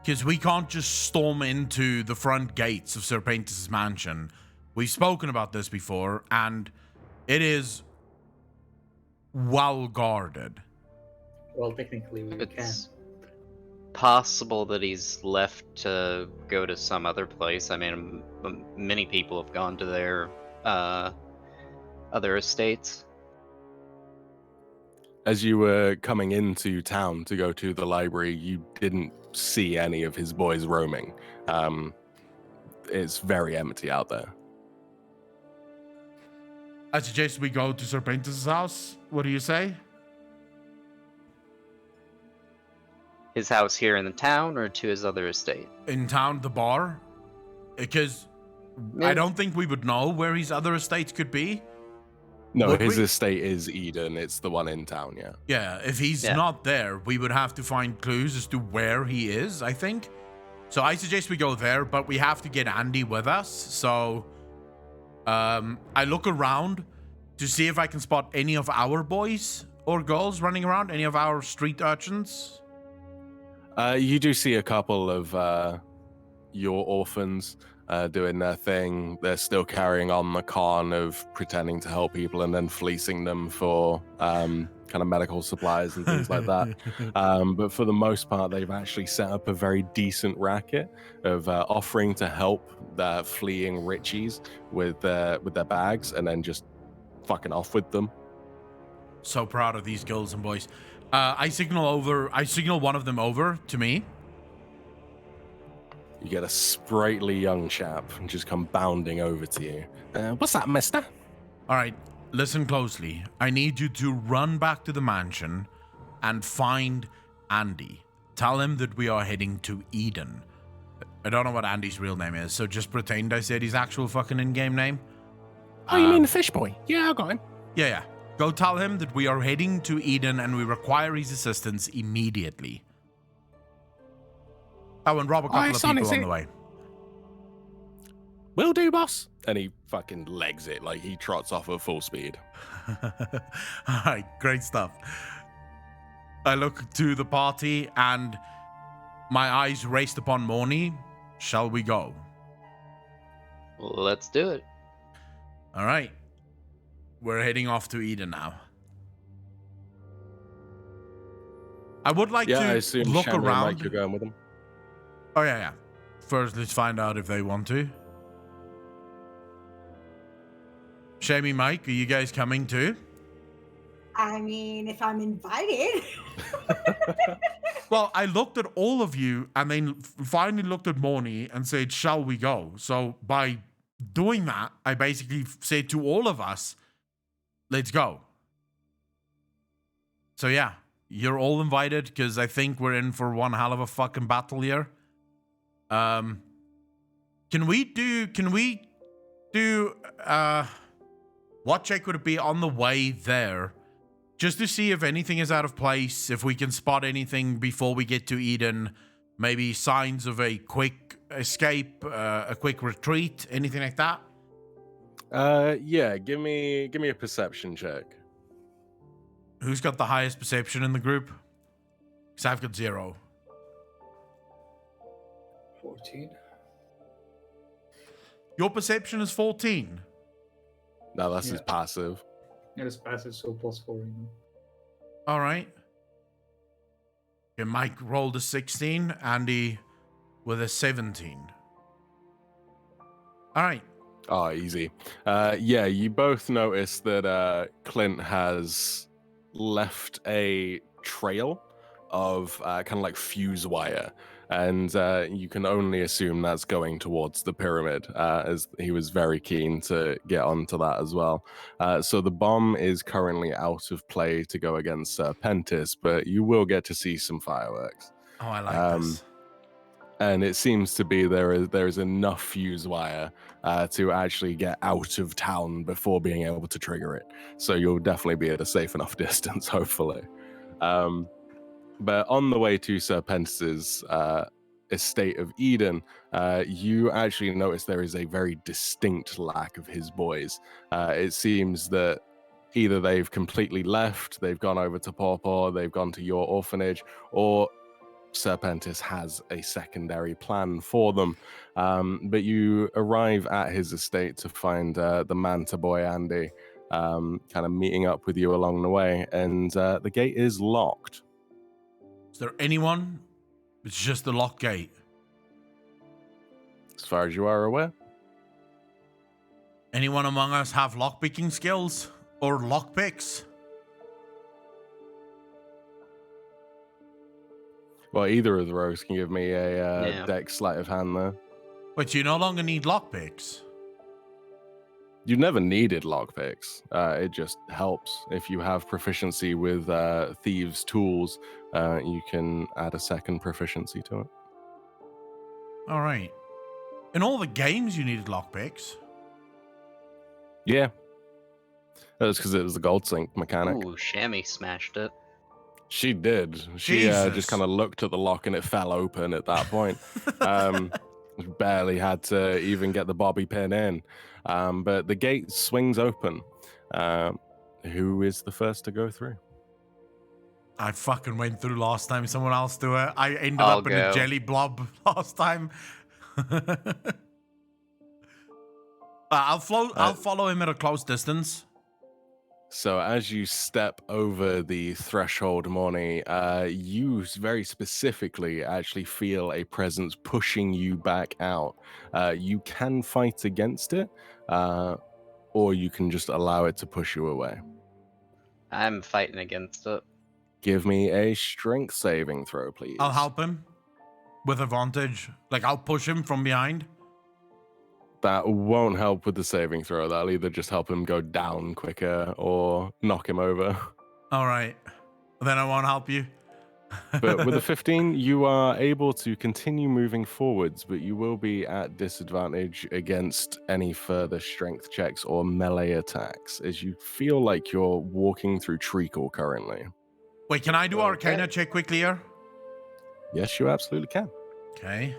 Because we can't just storm into the front gates of Serpentis' mansion. We've spoken about this before, and it is well guarded. Well, technically, we can. It's possible that he's left to go to some other place. I mean, many people have gone to their other estates. As you were coming into town to go to the library, you didn't see any of his boys roaming. It's very empty out there. I suggest we go to Serpentis' house. What do you say? His house here in the town, or to his other estate? In town, the bar? Because I don't think we would know where his other estates could be. No, Would his we? estate is Eden. It's the one in town, yeah. Yeah, if he's not there, we would have to find clues as to where he is, I think. So I suggest we go there, but we have to get Andy with us. So I look around to see if I can spot any of our boys or girls running around, any of our street urchins. You do see a couple of your orphans doing their thing. They're still carrying on the con of pretending to help people and then fleecing them for kind of medical supplies and things like that. But for the most part, they've actually set up a very decent racket of offering to help their fleeing richies with their bags and then just fucking off with them. So proud of these girls and boys. I signal one of them over to me. You get a sprightly young chap and just come bounding over to you. What's that, mister? All right, listen closely. I need you to run back to the mansion and find Andy. Tell him that we are heading to Eden. I don't know what Andy's real name is, so just pretend I said his actual fucking in-game name. Oh, you mean the fish boy? Yeah, I got him. Yeah. Go tell him that we are heading to Eden and we require his assistance immediately. Oh, and rob a couple of people on the way. Will do, boss. And he fucking legs it, like he trots off at full speed. All right, great stuff. I look to the party and my eyes raced upon Morny. Shall we go? Let's do it. All right. We're heading off to Eden now. I would like I to assume look Shamrock around. Mike, you're going with him. Oh, yeah. First, let's find out if they want to. Shamey Mike, are you guys coming too? I mean, if I'm invited. Well, I looked at all of you and then finally looked at Morny and said, shall we go? So by doing that, I basically said to all of us, let's go. So yeah, you're all invited because I think we're in for one hell of a fucking battle here. Can we do what check would it be on the way there? Just to see if anything is out of place, if we can spot anything before we get to Eden, maybe signs of a quick escape, a quick retreat, anything like that. Yeah, give me a perception check. Who's got the highest perception in the group? Because I've got 0. 14. Your perception is 14. No, that's Yeah. his passive. Yeah, it's passive, so +4, you know. All right. Okay, Mike rolled a 16, Andy with a 17. All right. Oh, easy. Yeah, you both notice that Clint has left a trail of kind of like fuse wire, and you can only assume that's going towards the pyramid, as he was very keen to get onto that as well. So the bomb is currently out of play to go against Pentis, but you will get to see some fireworks. Oh, I like this. and it seems to be there is enough fuse wire to actually get out of town before being able to trigger it. So you'll definitely be at a safe enough distance, hopefully. But on the way to Serpentis's estate of Eden, you actually notice there is a very distinct lack of his boys. It seems that either they've completely left, they've gone over to Pawpaw, they've gone to your orphanage, or Serpentis has a secondary plan for them. But you arrive at his estate to find the Manta boy Andy kind of meeting up with you along the way, and the gate is locked. Is there anyone? It's just the lock gate. As far as you are aware. Anyone among us have lockpicking skills or lockpicks? Well, either of the rogues can give me a dex sleight of hand there. But you no longer need lockpicks. You never needed lockpicks. It just helps. If you have proficiency with thieves' tools, you can add a second proficiency to it. All right. In all the games, you needed lockpicks. Yeah. That was because it was the gold sync mechanic. Ooh, Shammy smashed it. She did. She Jesus. just kind of looked at the lock and it fell open at that point. Barely had to even get the bobby pin in. But the gate swings open. Who is the first to go through? I fucking went through last time. Someone else do it. I ended I'll up in a go. jelly blob last time. I'll follow him at a close distance. So as you step over the threshold, Morny, you very specifically actually feel a presence pushing you back out. You can fight against it, or you can just allow it to push you away. I'm fighting against it. Give me a strength saving throw, please. I'll help him with advantage. Like, I'll push him from behind. That won't help with the saving throw. That'll either just help him go down quicker or knock him over. All right. Then I won't help you. But with a 15, you are able to continue moving forwards, but you will be at disadvantage against any further strength checks or melee attacks, as you feel like you're walking through treacle currently. Wait, can I do Arcana check quickly here? Yes, you absolutely can. Okay.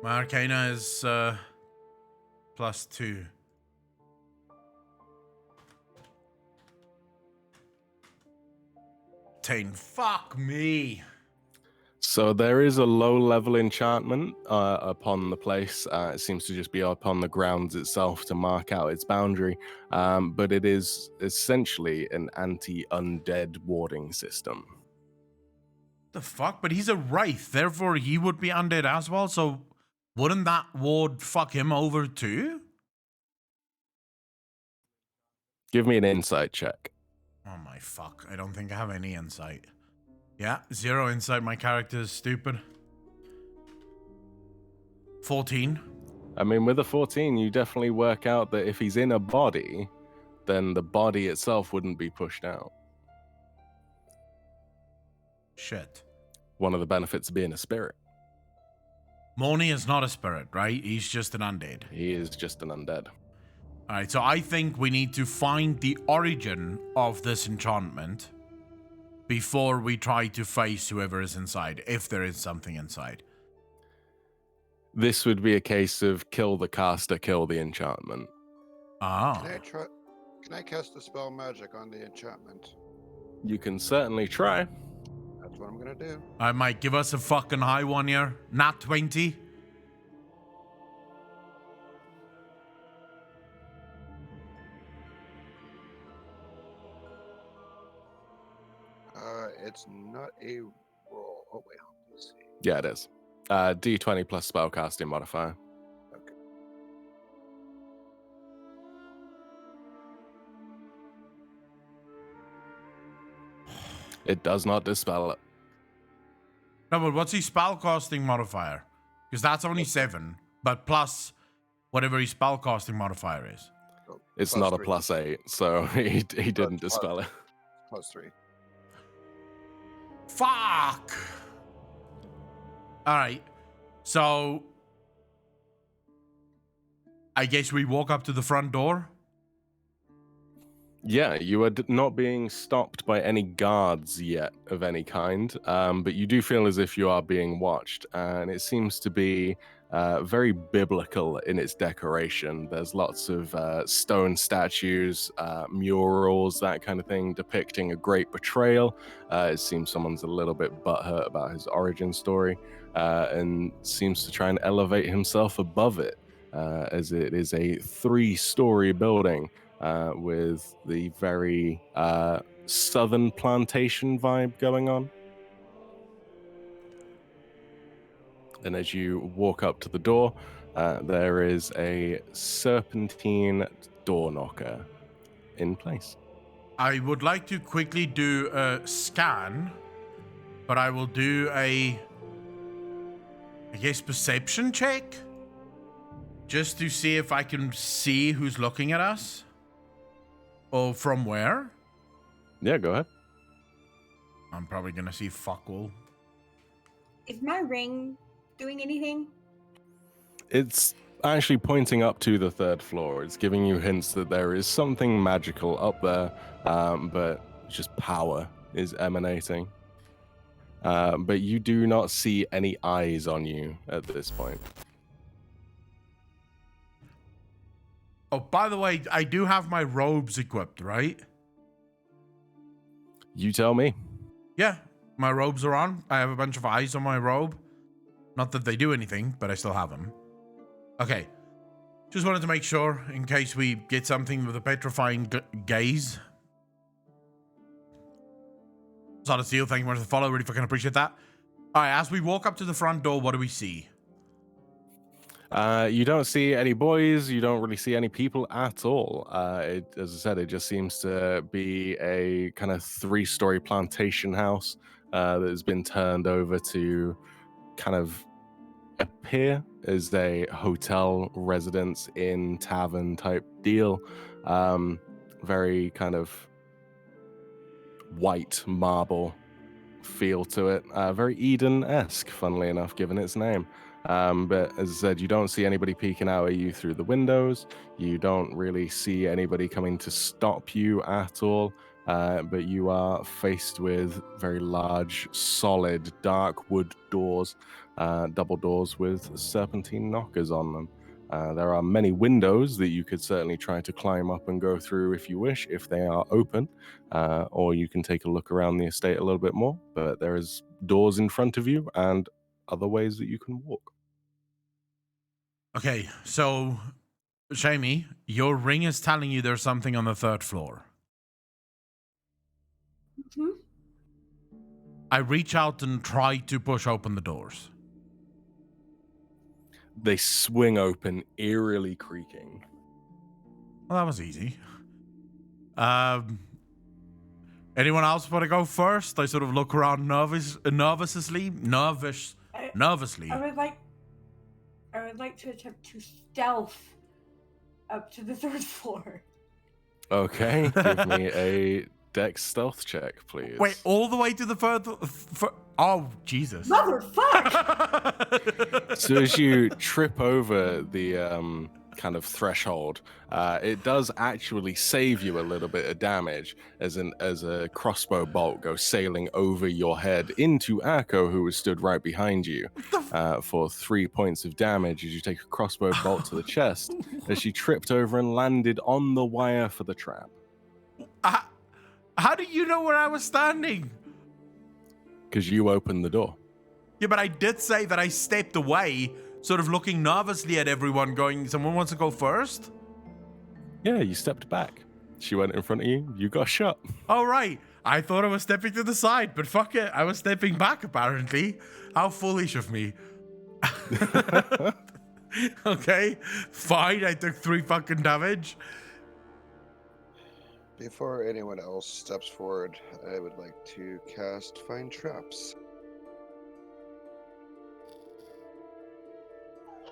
My Arcana is +2. Fuck me. So there is a low-level enchantment upon the place. It seems to just be upon the grounds itself to mark out its boundary, but it is essentially an anti-undead warding system. The fuck? But he's a wraith, therefore he would be undead as well, so wouldn't that ward fuck him over too? Give me an insight check. Oh my fuck. I don't think I have any insight. Yeah, 0 insight. My character is stupid. 14. I mean, with a 14, you definitely work out that if he's in a body, then the body itself wouldn't be pushed out. Shit. One of the benefits of being a spirit. Moni is not a spirit, right? He's just an undead. He is just an undead. All right, so I think we need to find the origin of this enchantment before we try to face whoever is inside, if there is something inside. This would be a case of kill the caster, kill the enchantment. Ah. Can I cast a spell magic on the enchantment? You can certainly try. That's what I'm gonna do. I might give us a fucking high one here. Nat 20. It's not a roll. Oh wait, let's see. Yeah, it is. D20 plus spellcasting modifier. Okay. It does not dispel it. No, but what's his spellcasting modifier? Because that's only 7, but plus whatever his spellcasting modifier is. Oh, It's plus not a 3. +8, so he didn't Plus- dispel it. +3. Fuck! Alright. So I guess we walk up to the front door. Yeah, you are not being stopped by any guards yet of any kind, but you do feel as if you are being watched, and it seems to be very biblical in its decoration. There's lots of stone statues, murals, that kind of thing, depicting a great betrayal. It seems someone's a little bit butthurt about his origin story, and seems to try and elevate himself above it, as it is a 3-story building. With the very southern plantation vibe going on. And as you walk up to the door, there is a serpentine door knocker in place. I would like to quickly do a scan, but I will do I guess, perception check, just to see if I can see who's looking at us. Or from where? Yeah, go ahead. I'm probably gonna see fuck all. Is my ring doing anything? It's actually pointing up to the 3rd floor. It's giving you hints that there is something magical up there, but just power is emanating. But you do not see any eyes on you at this point. Oh, by the way, I do have my robes equipped, right? You tell me. Yeah, my robes are on. I have a bunch of eyes on my robe. Not that they do anything, but I still have them. Okay. Just wanted to make sure, in case we get something with a petrifying gaze. Solid Steel, thank you much for the follow. Really fucking appreciate that. All right, as we walk up to the front door, what do we see? You don't see any boys. You don't really see any people at all. As I said, it just seems to be a kind of 3-story plantation house that has been turned over to kind of appear as a hotel residence inn tavern type deal. Very kind of white marble feel to it. Very Eden-esque, funnily enough, given its name. But as I said, you don't see anybody peeking out at you through the windows. You don't really see anybody coming to stop you at all. But you are faced with very large, solid, dark wood doors, double doors with serpentine knockers on them. There are many windows that you could certainly try to climb up and go through if you wish, if they are open, or you can take a look around the estate a little bit more. But there is doors in front of you and other ways that you can walk. Okay, so, Shamey, your ring is telling you there's something on the 3rd floor. Hmm? I reach out and try to push open the doors. They swing open, eerily creaking. Well, that was easy. Anyone else want to go first? I sort of look around nervously. I would like to attempt to stealth up to the 3rd floor. Okay, give me a dex stealth check, please. Wait, all the way to the oh, Jesus. Motherfuck! So as you trip over the kind of threshold, it does actually save you a little bit of damage as a crossbow bolt goes sailing over your head into Akko, who was stood right behind you, for 3 points of damage as you take a crossbow bolt to the chest as she tripped over and landed on the wire for the trap. How do you know where I was standing? Because you opened the door. Yeah, but I did say that I stepped away, sort of looking nervously at everyone, going, someone wants to go first? Yeah, you stepped back. She went in front of you. You got shot. Oh, right. I thought I was stepping to the side, but fuck it. I was stepping back, apparently. How foolish of me. Okay, fine. I took 3 fucking damage. Before anyone else steps forward, I would like to cast Find Traps.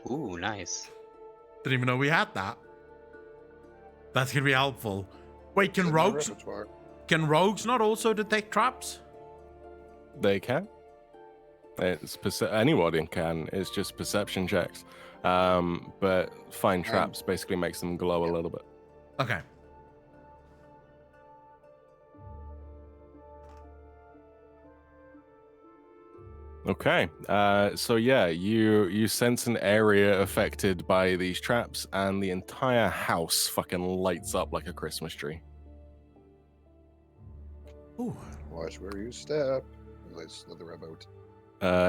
Ooh, nice. Didn't even know we had that. That's gonna be helpful. Wait, It's in my repertoire. can rogues not also detect traps? They can. Anybody can. It's just perception checks. But find traps basically makes them glow a little bit. Okay. Okay. So yeah, you sense an area affected by these traps, and the entire house fucking lights up like a Christmas tree. Ooh. Watch where you step. Let's let the rev out.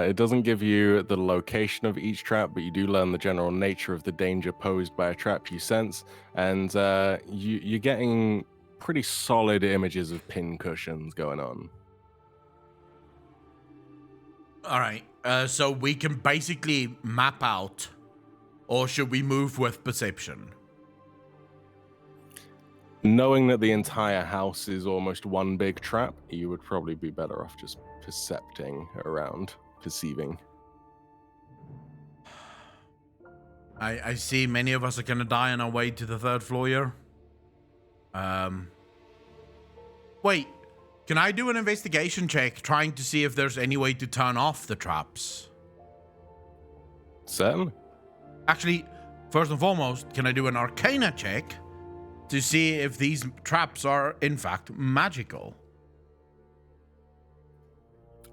It doesn't give you the location of each trap, but you do learn the general nature of the danger posed by a trap you sense, and you're getting pretty solid images of pin cushions going on. All right. So we can basically map out, or should we move with perception? Knowing that the entire house is almost one big trap, you would probably be better off just percepting around, perceiving. I see many of us are gonna die on our way to the 3rd floor here. Wait, can I do an investigation check trying to see if there's any way to turn off the traps? Certainly. Actually, first and foremost, can I do an arcana check to see if these traps are in fact magical?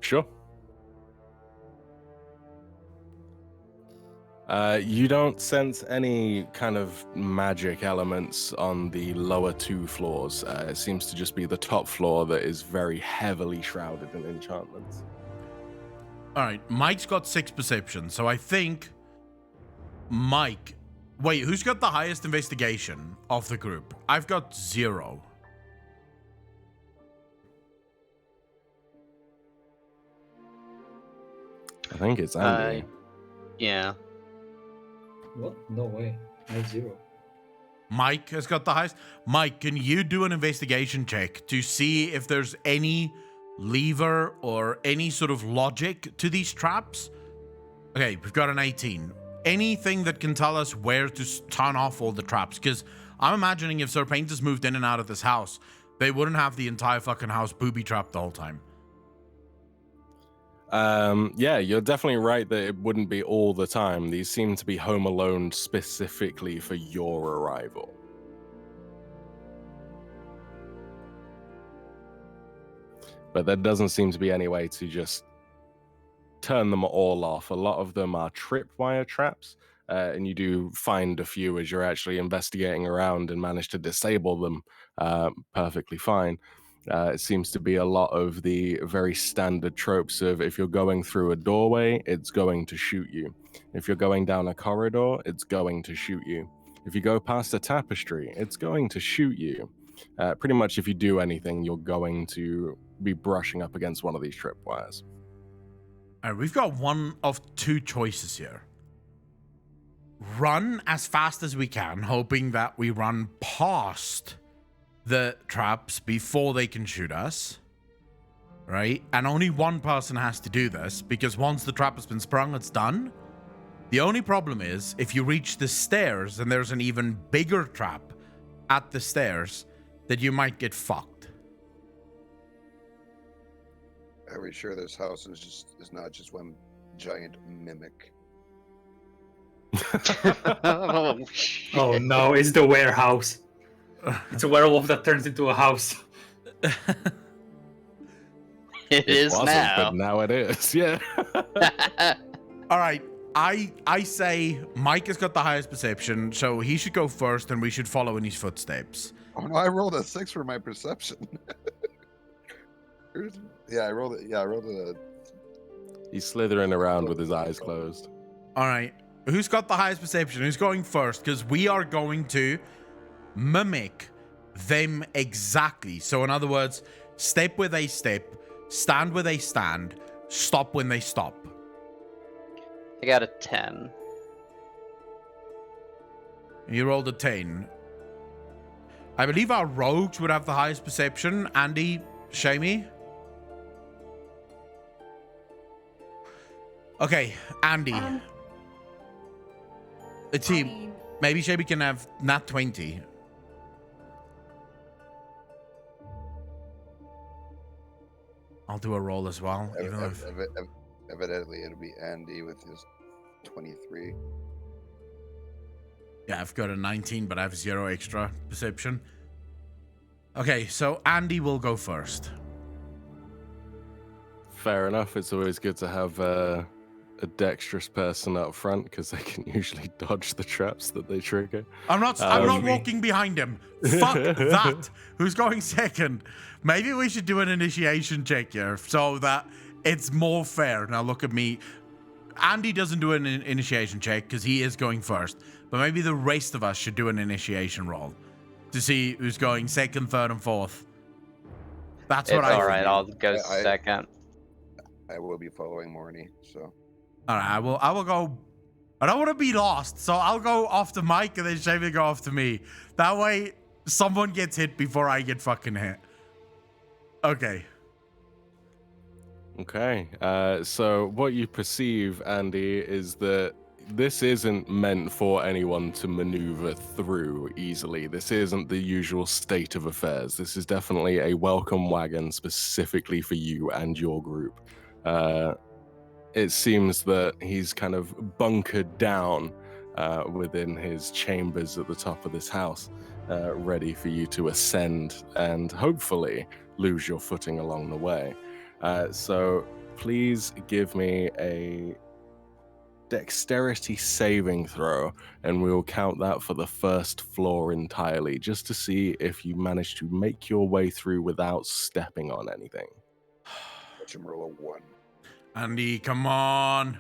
Sure. You don't sense any kind of magic elements on the lower 2 floors. It seems to just be the top floor that is very heavily shrouded in enchantments. All right, Mike's got 6 perception, so I think Mike. Wait, who's got the highest investigation of the group? I've got 0. I think it's Andy. Yeah. What? No way. I have 0. Mike has got the highest. Mike, can you do an investigation check to see if there's any lever or any sort of logic to these traps? Okay, we've got an 18. Anything that can tell us where to turn off all the traps? Because I'm imagining if Sir Painter's moved in and out of this house, they wouldn't have the entire fucking house booby-trapped the whole time. Yeah, you're definitely right that it wouldn't be all the time. These seem to be home alone specifically for your arrival. But there doesn't seem to be any way to just turn them all off. A lot of them are tripwire traps, and you do find a few as you're actually investigating around and manage to disable them perfectly fine. It seems to be a lot of the very standard tropes of if you're going through a doorway, it's going to shoot you. If you're going down a corridor, it's going to shoot you. If you go past a tapestry, it's going to shoot you. Pretty much if you do anything, you're going to be brushing up against one of these tripwires. All right, we've got one of 2 choices here. Run as fast as we can, hoping that we run past the traps before they can shoot us, right? And only one person has to do this, because once the trap has been sprung, it's done. The only problem is, if you reach the stairs and there's an even bigger trap at the stairs, that you might get fucked. Are we sure this house is not just one giant mimic? Oh, shit. Oh no, it's the warehouse. It's a werewolf that turns into a house. It is wasn't, now. but now it is. Yeah. All right, I say Mike has got the highest perception, so he should go first and we should follow in his footsteps. Oh no, I rolled a 6 for my perception. I rolled a. He's slithering around with his eyes closed. All right, who's got the highest perception? Who's going first? Because we are going to mimic them exactly. So in other words, step where they step, stand where they stand, stop when they stop. I got a 10. You rolled a 10. I believe our rogues would have the highest perception. Andy, Shamey. Okay, Andy. The team. I mean, Maybe Shamey can have nat 20. I'll do a roll as well. Even though Have Evidently, it'll be Andy with his 23. Yeah, I've got a 19, but I have 0 extra perception. Okay, so Andy will go first. Fair enough. It's always good to have a dexterous person up front because they can usually dodge the traps that they trigger. I'm not walking behind him. Fuck that. Who's going second? Maybe we should do an initiation check here so that it's more fair. Now look at me. Andy doesn't do an initiation check because he is going first. But maybe the rest of us should do an initiation roll to see who's going second, third, and fourth. That's what I All right, think. I'll go second. I will be following Morny, so. All right, I will go. I don't want to be lost, so I'll go after Mike and then Shay will go after me. That way, someone gets hit before I get fucking hit. Okay. Okay. So what you perceive, Andy, is that this isn't meant for anyone to maneuver through easily. This isn't the usual state of affairs. This is definitely a welcome wagon specifically for you and your group. It seems that he's kind of bunkered down within his chambers at the top of this house, ready for you to ascend and hopefully lose your footing along the way. So please give me a dexterity saving throw, and we will count that for the first floor entirely, just to see if you manage to make your way through without stepping on anything. Watch him roll a 1. Andy, come on.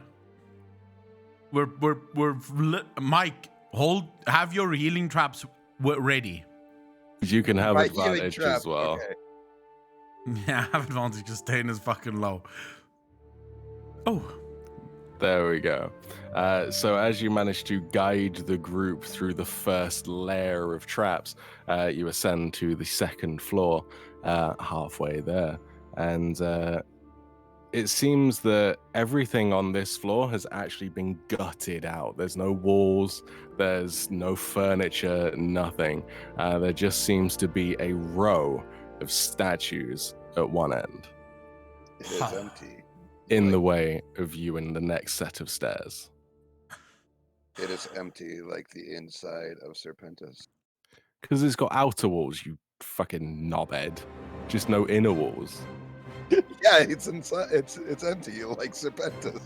Mike, have your healing traps ready. You can have My healing advantage trap, as well. okay. Yeah, have advantage, just staying as fucking low. Oh. There we go. So as you manage to guide the group through the first layer of traps, you ascend to the second floor, halfway there. And it seems that everything on this floor has actually been gutted out. There's no walls, there's no furniture, nothing. There just seems to be a row of statues at one end, It is empty. in the way of you in the next set of stairs. It is empty like the inside of Serpentis. Because it's got outer walls, you fucking knobhead. Just no inner walls. Yeah, it's inside. It's empty like Serpentis.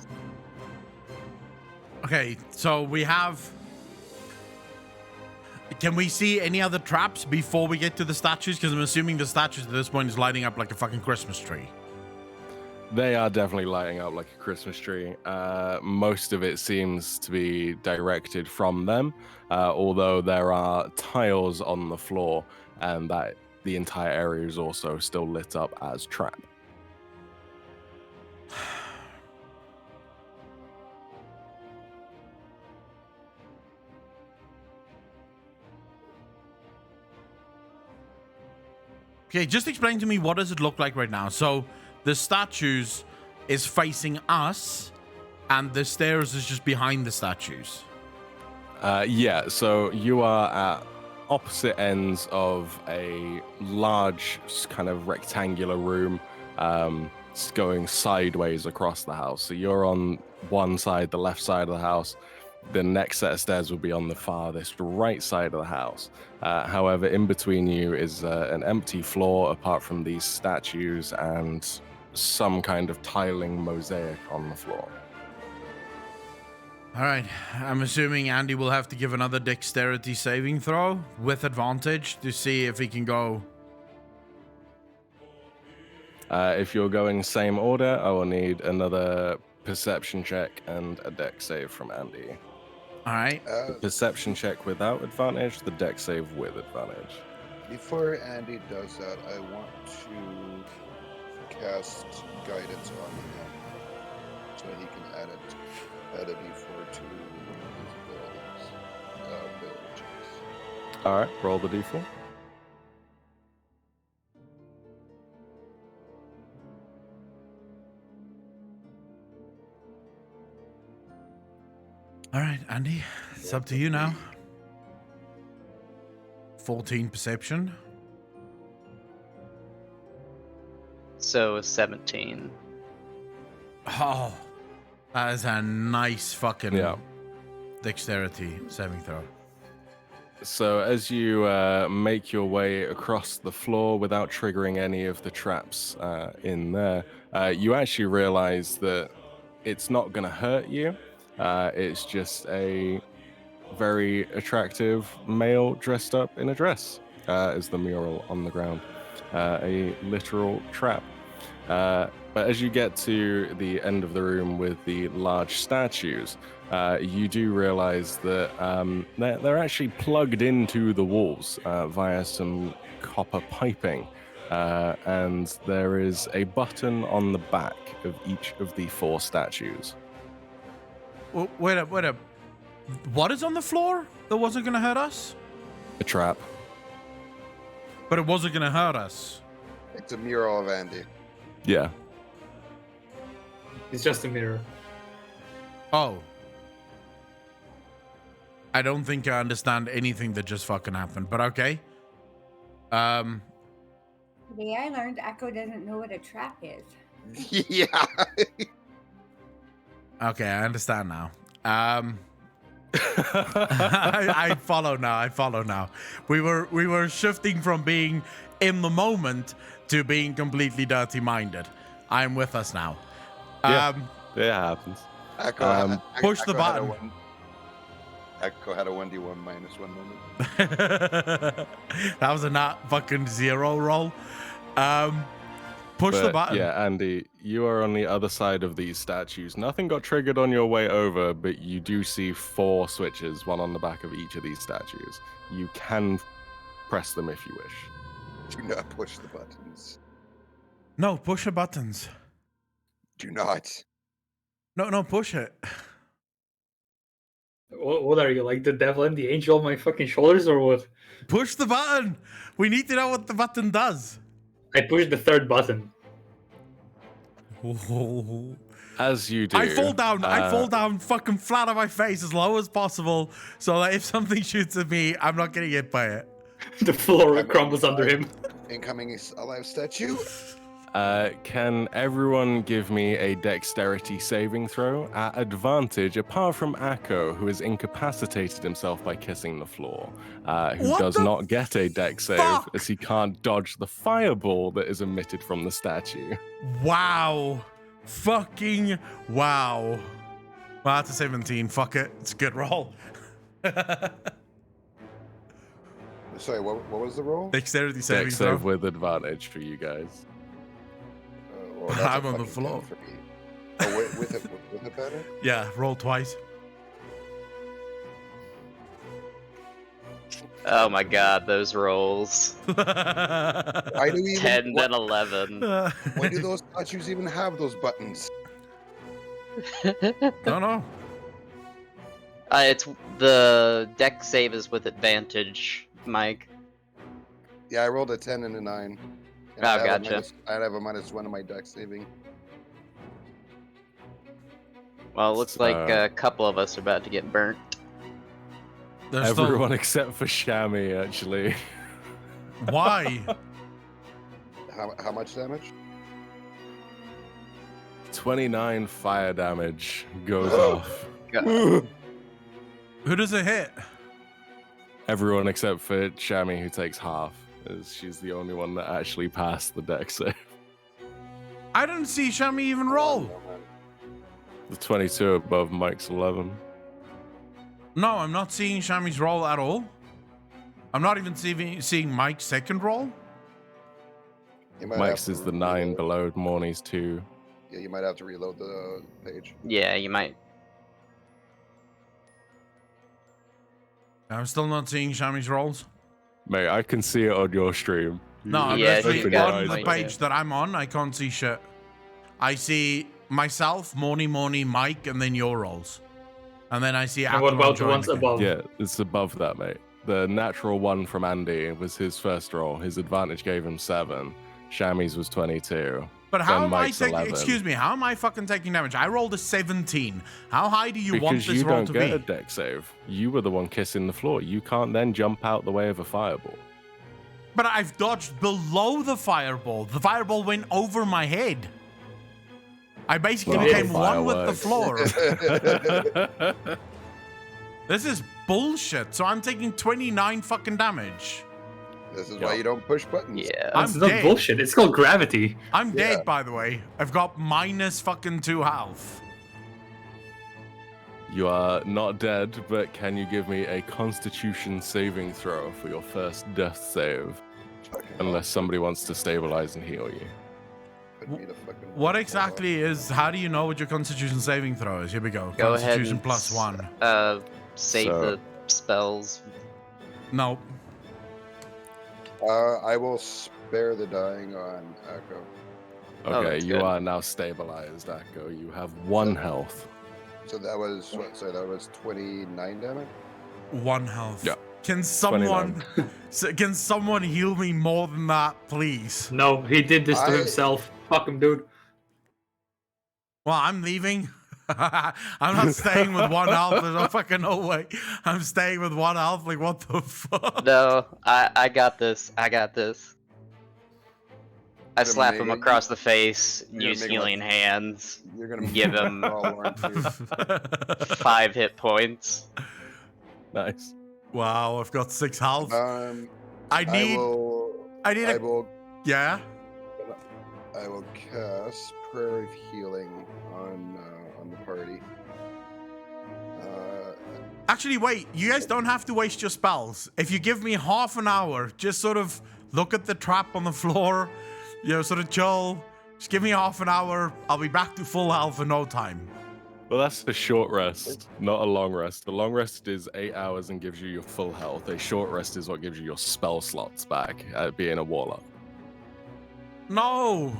Okay, so we have... Can we see any other traps before we get to the statues? Because I'm assuming the statues at this point is lighting up like a fucking Christmas tree. They are definitely lighting up like a Christmas tree. Most of it seems to be directed from them, although there are tiles on the floor, and that the entire area is also still lit up as trap. Okay, just explain to me, what does it look like right now? So the statues is facing us, and the stairs is just behind the statues. Yeah, so you are at opposite ends of a large kind of rectangular room, going sideways across the house. So you're on one side, the left side of the house. The next set of stairs will be on the farthest right side of the house. However, in between you is an empty floor apart from these statues and some kind of tiling mosaic on the floor. All right, I'm assuming Andy will have to give another dexterity saving throw with advantage to see if he can go. If you're going same order, I will need another perception check and a dex save from Andy. All right. The perception check without advantage, the dex save with advantage. Before Andy does that, I want to cast guidance on him so he can add a d4 to his ability checks. All right, roll the d4. All right, Andy, it's up to you now. 14 perception. So 17. Oh, That is a nice fucking Yeah. dexterity saving throw. So as you make your way across the floor without triggering any of the traps in there, you actually realize that it's not going to hurt you. It's just a very attractive male dressed up in a dress, is the mural on the ground. A literal trap. But as you get to the end of the room with the large statues, you do realize that they're actually plugged into the walls via some copper piping. And there is a button on the back of each of the 4 statues. Wait up. What is on the floor that wasn't going to hurt us? A trap. But it wasn't going to hurt us. It's a mural of Andy. Yeah. It's just a mirror. Oh. I don't think I understand anything that just fucking happened, but okay. Today I learned Echo doesn't know what a trap is. Yeah. Okay, I understand now. I follow now. We were shifting from being in the moment to being completely dirty-minded. I'm with us now. Yeah. It happens. Push the button. Echo had a 1d1 minus 1 moment. That was a not fucking 0 roll. Push the button. Yeah, Andy, you are on the other side of these statues. Nothing got triggered on your way over, but you do see 4 switches, one on the back of each of these statues. You can press them if you wish. Do not push the buttons. No, push the buttons. Do not. No, push it. What are you, like the devil and the angel on my fucking shoulders, or what? Push the button. We need to know what the button does. I pushed the 3rd button. As you do. I fall down fucking flat on my face as low as possible so that if something shoots at me, I'm not getting hit by it. The floor crumbles under him. Incoming is a live statue. Can everyone give me a dexterity saving throw at advantage, apart from Akko, who has incapacitated himself by kissing the floor, who What does the not get a dex save fuck? as he can't dodge the fireball that is emitted from the statue. Wow. Fucking wow. Well, that's a 17. Fuck it. It's a good roll. Sorry, what was the roll? Dexterity saving Dex throw. save with advantage for you guys. Well, that's a I'm on the fucking floor. 10 for me. Oh, with it better? Yeah, roll twice. Oh my god, those rolls. Why do we 10 then 11. Why do those statues even have those buttons? No. It's the deck save is with advantage, Mike. Yeah, I rolled a 10 and a 9. And Oh, I have gotcha. I have a -1 on my deck saving. Well, it looks like a couple of us are about to get burnt. There's Everyone except for Shammy, actually. Still... Why? How much damage? 29 fire damage goes off. Who does it hit? Everyone except for Shammy, who takes half, as she's the only one that actually passed the deck save. I didn't see Shami even roll. The 22 above Mike's 11. No, I'm not seeing Shami's roll at all. I'm not even seeing Mike's second roll. You might Mike's have to is the 9 reload. below Morney's 2. Yeah, you might have to reload the page. Yeah, you might. I'm still not seeing Shami's rolls. Mate, I can see it on your stream. No, I'm Yeah, literally you Open your got on eyes. the Mike, page yeah. that I'm on. I can't see shit. I see myself, Moni, Mike, and then your rolls. And then I see And what Aquaman about the join ones again. above? Yeah, it's above that, mate. The natural 1 from Andy was his first roll. His advantage gave him 7. Shammy's was 22. But how Then am I Mike's taking? 11. Excuse me. How am I fucking taking damage? I rolled a 17. How high do you want Because this you roll don't to get a be? deck save. You were the one kissing the floor. You can't then jump out the way of a fireball. But I've dodged below the fireball. The fireball went over my head. I basically Well, became one with the fireworks. floor. This is bullshit. So I'm taking 29 fucking damage. This is Yeah. why you don't push buttons. Yeah. I'm It's not dead. bullshit. It's called gravity. I'm Yeah. dead, by the way. I've got minus fucking 2 health. You are not dead, but can you give me a Constitution saving throw for your first death save? Fucking Unless somebody wants to stabilize and heal you. put me to fucking What work. exactly is? How do you know what your Constitution saving throw is? Here we go. Go ahead Constitution and plus 1. Save So- the spells. No. I will spare the dying on Echo. Oh, Okay, that's you good. are now stabilized, Akko. You have 1 health. So that was what? So that was 29 damage. 1 health. Yeah. Can someone can someone heal me more than that, please? No, he did this to I- himself. Fuck him, dude. Well, I'm leaving. I'm not staying with 1 health. There's no fucking no way. I'm staying with 1 health. Like, what the fuck? No, I got this. I got this. I Gonna slap make him it- across the face, gonna use make it healing hands, You're gonna Give him- all aren't you? 5 hit points. Nice. Wow, I've got 6 health. I I need. will. I need I a. will. Yeah. I will cast Prayer of Healing on the party. Actually, wait. You guys don't have to waste your spells. If you give me half an hour, just sort of look at the trap on the floor, you know, sort of chill. Just give me half an hour. I'll be back to full health in no time. Well, that's a short rest, not a long rest. The long rest is 8 hours and gives you your full health. A short rest is what gives you your spell slots back at being a warlock. No.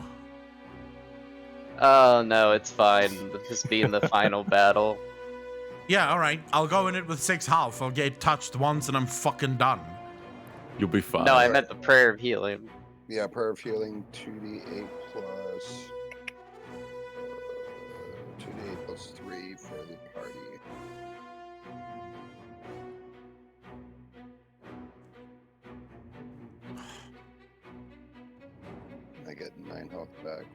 Oh no, it's fine. This being the final battle. Yeah, all right. I'll go in it with 6 health. I'll get touched once and I'm fucking done. You'll be fine. No, I meant the prayer of healing. Yeah, Prayer of Healing 2d8 plus 2d8 plus 3 for the party. I get 9 health back.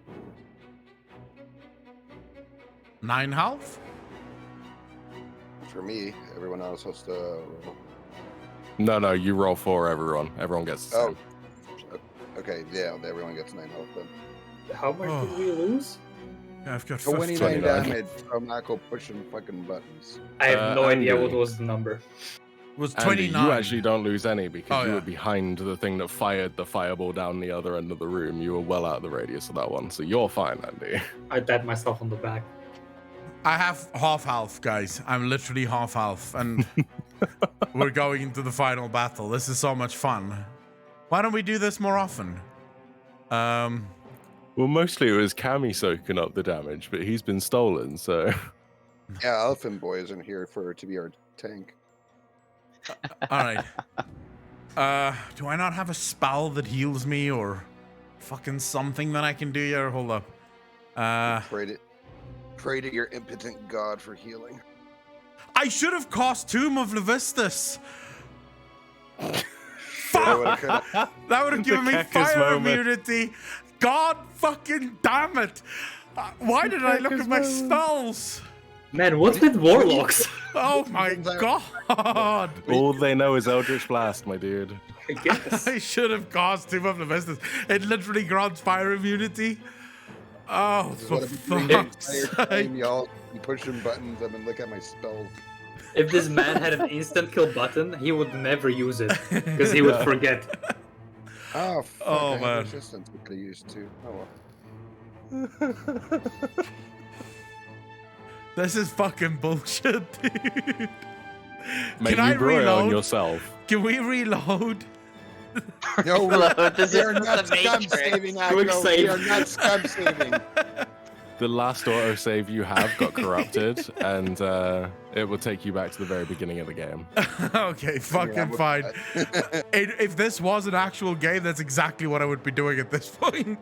9 health? For me, everyone else has to roll. No, you roll for everyone. Everyone gets the Oh. same. Okay, yeah, everyone gets 9 health then. How much Oh. did we lose? Yeah, I've got 29 15. 29. damage from Akko pushing fucking buttons. I have no idea Andy. what was the number. It was Andy, 29. you actually don't lose any because Oh, you yeah. were behind the thing that fired the fireball down the other end of the room. You were well out of the radius of that one, so you're fine, Andy. I tapped myself on the back. I have half health, guys. I'm literally half health, and we're going into the final battle. This is so much fun. Why don't we do this more often? Well, mostly it was Cammy soaking up the damage, but he's been stolen, so Yeah, Elephant Boy isn't here to be our tank. all right. Do I not have a spell that heals me or fucking something that I can do here? Hold up. Pray to your impotent god for healing. I should have cast Tomb of Levistus. That Fuck! would've kinda- That would have given me Kekis fire moment. immunity. God fucking damn it! Why did I look at my spells? Man, what's with warlocks? Oh my god! all they know is Eldritch Blast, my dude. I guess. I should have cast Tomb of Levistus. It literally grants fire immunity. Oh, This is for what I've been doing the fuck's entire sake. time, y'all. I'm pushing buttons. I've been looking at my spells. If this man had an instant kill button, he would never use it because he would forget. Oh, fuck. Oh, I had man. resistance we could have used too. Oh, well. This is fucking bullshit, dude. Mate, Can I you brought it on reload? yourself. Can we reload? No, Hello, this we is are the not scum Matrix. saving, Quick Akko. We save. are not scum saving. The last autosave you have got corrupted, and it will take you back to the very beginning of the game. Okay, fucking fine. If this was an actual game, that's exactly what I would be doing at this point.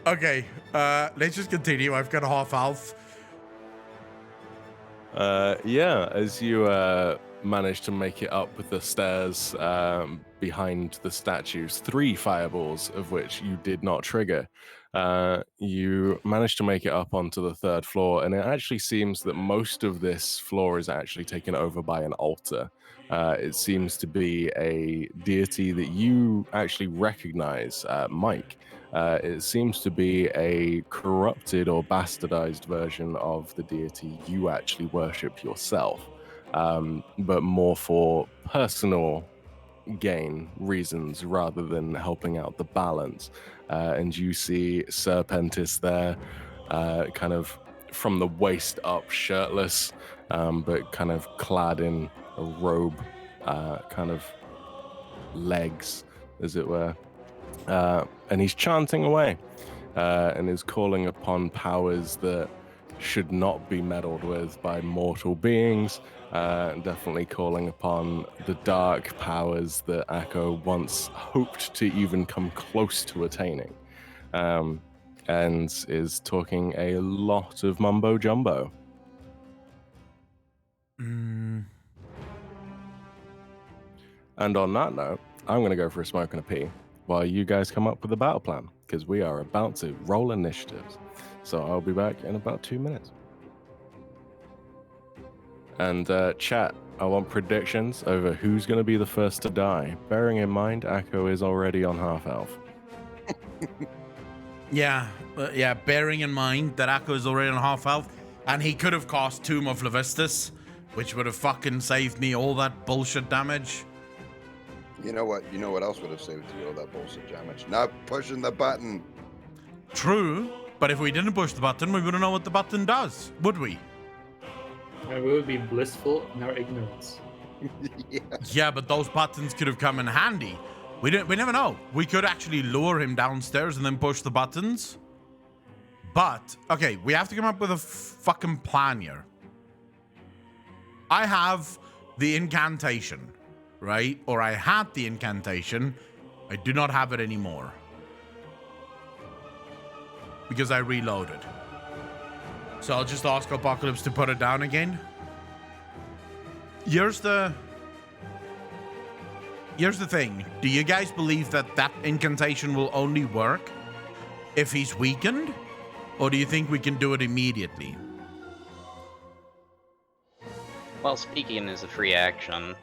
Okay, let's just continue. I've got a half health. Yeah, as you manage to make it up the stairs behind the statues, 3 fireballs of which you did not trigger. You managed to make it up onto the 3rd floor, and it actually seems that most of this floor is actually taken over by an altar. It seems to be a deity that you actually recognize, Mike. It seems to be a corrupted or bastardized version of the deity you actually worship yourself, but more for personal gain reasons rather than helping out the balance. And you see Serpentis there, kind of from the waist up, shirtless, but kind of clad in a robe, kind of legs, as it were. And he's chanting away and is calling upon powers that should not be meddled with by mortal beings. Definitely calling upon the dark powers that Akko once hoped to even come close to attaining. And is talking a lot of mumbo jumbo. And on that note, I'm going to go for a smoke and a pee while you guys come up with a battle plan, because we are about to roll initiatives. So I'll be back in about 2 minutes. And chat, I want predictions over who's going to be the first to die, bearing in mind Akko is already on half elf. Yeah, bearing in mind that Akko is already on half health, and he could have cast Tomb of Levistus, which would have fucking saved me all that bullshit damage. You know what else would have saved you all that bullshit damage? Not pushing the button. True, but if we didn't push the button, we wouldn't know what the button does, would we? And we would be blissful in our ignorance. Yeah. Yeah, but those buttons could have come in handy. We never know. We could actually lure him downstairs and then push the buttons. But, okay, we have to come up with a fucking plan here. I have the incantation, right? Or I had the incantation. I do not have it anymore. Because I reloaded. So I'll just ask Apocalypse to put it down again. Here's the thing. Do you guys believe that that incantation will only work if he's weakened? Or do you think we can do it immediately? Well, speaking is a free action.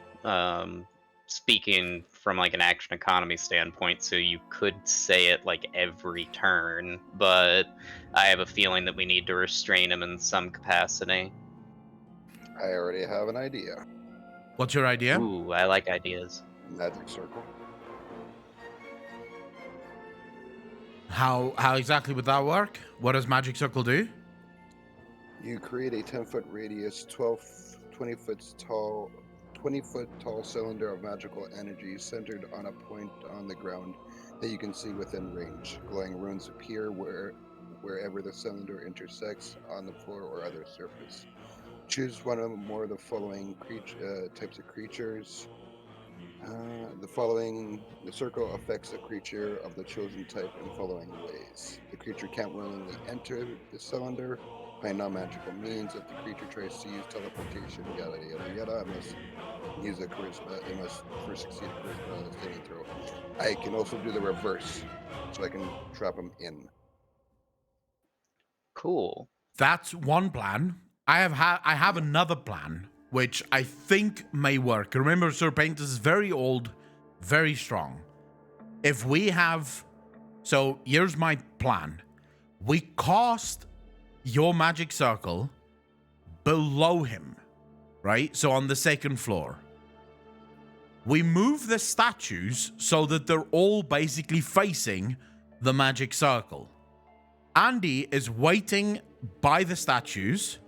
Speaking from like an action economy standpoint, so you could say it like every turn, but I have a feeling that we need to restrain him in some capacity. I already have an idea. What's your idea? Ooh, I like ideas. Magic circle. How exactly would that work? What does Magic Circle do? You create a 10-foot radius, 20-foot tall cylinder of magical energy centered on a point on the ground that you can see within range. Glowing runes appear wherever the cylinder intersects on the floor or other surface. Choose one or more of the following types of creatures. The circle affects a creature of the chosen type in following ways. The creature can't willingly enter the cylinder by non-magical means. If the creature tries to use teleportation, yada yada yada, it must use a charisma. It must first succeed a charisma saving throw. I can also do the reverse, so I can trap him in. Cool. That's one plan. I have another plan, which I think may work. Remember, Serpentis is very old, very strong. If we have... So, here's my plan. We cast your magic circle below him, right? So, on the 2nd floor. We move the statues so that they're all basically facing the magic circle. Andy is waiting by the statues.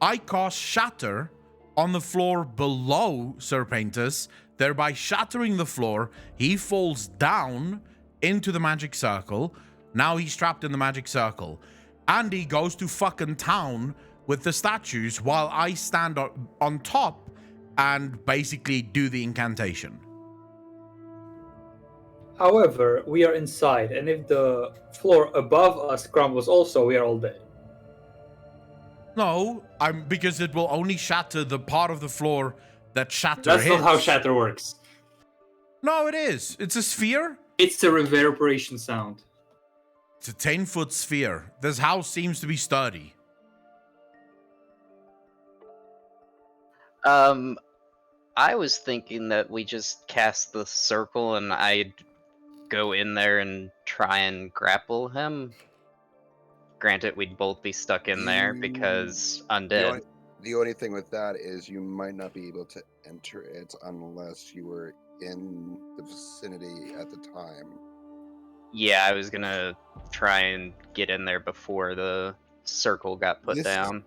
I cast Shatter on the floor below Serpentis, thereby shattering the floor. He falls down into the magic circle. Now he's trapped in the magic circle. Andy goes to fucking town with the statues while I stand on top and basically do the incantation. However, we are inside, and if the floor above us crumbles also, we are all dead. No, because it will only shatter the part of the floor that shatter That's hits. not how shatter works. No, it is. It's a sphere. It's a reverberation sound. It's a 10-foot sphere. This house seems to be sturdy. I was thinking that we just cast the circle and I'd go in there and try and grapple him. Granted, we'd both be stuck in there because undead. The only thing with that is you might not be able to enter it unless you were in the vicinity at the time. Yeah, I was gonna try and get in there before the circle got put down.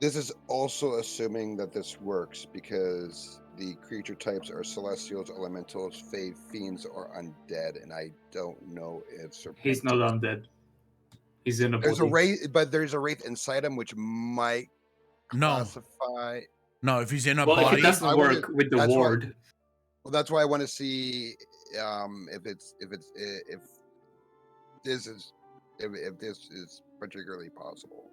This is also assuming that this works because the creature types are celestials, elementals, fae, fiends, or undead, and I don't know if He's not undead. He's in a there's body. a wraith, but there's a wraith inside him, which might classify. No, if he's in a Well, body, it doesn't work with the that's ward. Well, that's why I want to see if this is particularly possible.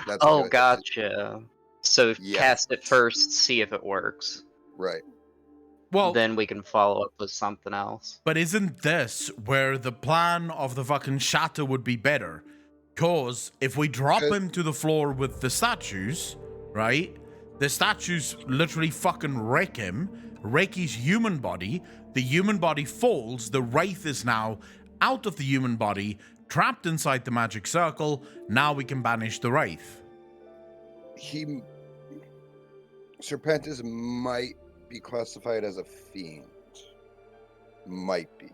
That's Oh, good. gotcha. So Yes. cast it first, see if it works. Right. well, Then we can follow up with something else. but isn't this where the plan of the fucking shatter would be better? Cause if we drop him to the floor with the statues, right? The statues literally fucking wreck him, wreck his human body. The human body falls. The wraith is now out of the human body, trapped inside the magic circle. Now we can banish the wraith. Serpentis might be classified as a fiend. Might be.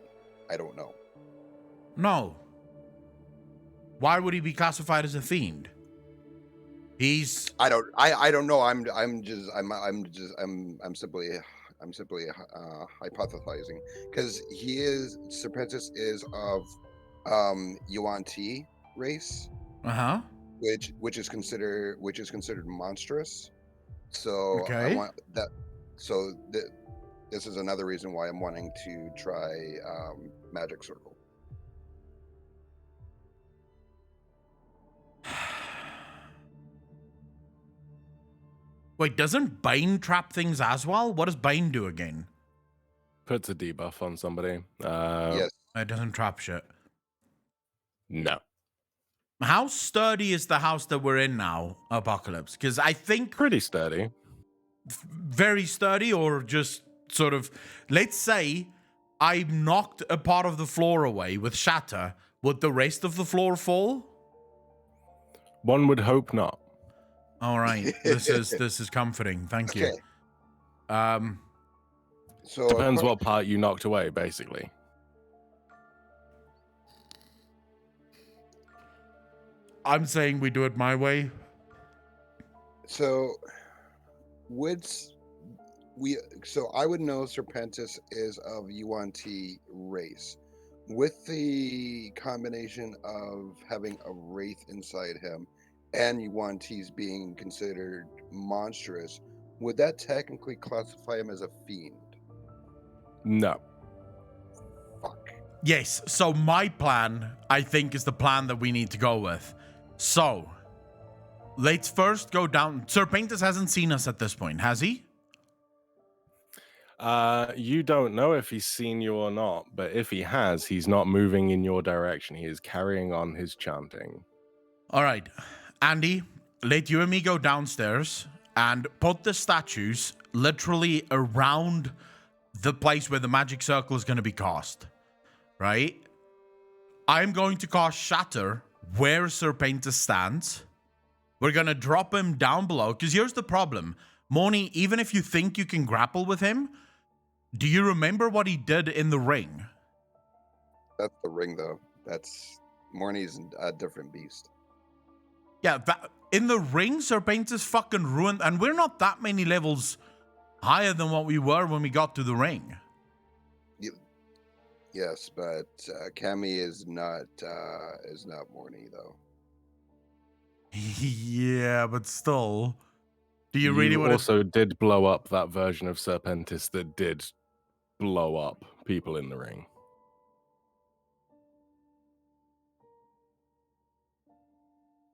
I don't know. No. Why would he be classified as a fiend? He's I don't know. I'm simply hypothesizing because Serpentis is of Yuan-Ti race, which is considered monstrous. So Okay. I want that. So this is another reason why I'm wanting to try Magic Circle. Wait, doesn't Bane trap things as well? What does Bane do again? Puts a debuff on somebody. Yes. It doesn't trap shit. No. How sturdy is the house that we're in now, Apocalypse? Because I think Pretty sturdy. very sturdy, or just sort of, let's say I knocked a part of the floor away with shatter. Would the rest of the floor fall? One would hope not. All right. This is comforting. Thank you. So Depends what part you knocked away, basically. I'm saying we do it my way. So I would know Serpentis is of Yuan-Ti race. With the combination of having a wraith inside him and Yuan-Ti's being considered monstrous, would that technically classify him as a fiend? No. Fuck. Yes. So my plan, I think, is the plan that we need to go with. So let's first go down. Serpentis hasn't seen us at this point, has he? You don't know if he's seen you or not, but if he has, he's not moving in your direction. He is carrying on his chanting. All right. Andy, let you and me go downstairs and put the statues literally around the place where the magic circle is going to be cast. Right? I'm going to cast Shatter where Serpentis stands. We're going to drop him down below. Because here's the problem. Moni, even if you think you can grapple with him, do you remember what he did in the ring? That's the ring, though. Morny's a different beast. Yeah, in the ring, Serpentis fucking ruined, and we're not that many levels higher than what we were when we got to the ring. Yes, but Cammy is not Morny, though. Yeah, but still, do you really want to? Also did blow up that version of Serpentis that did blow up people in the ring.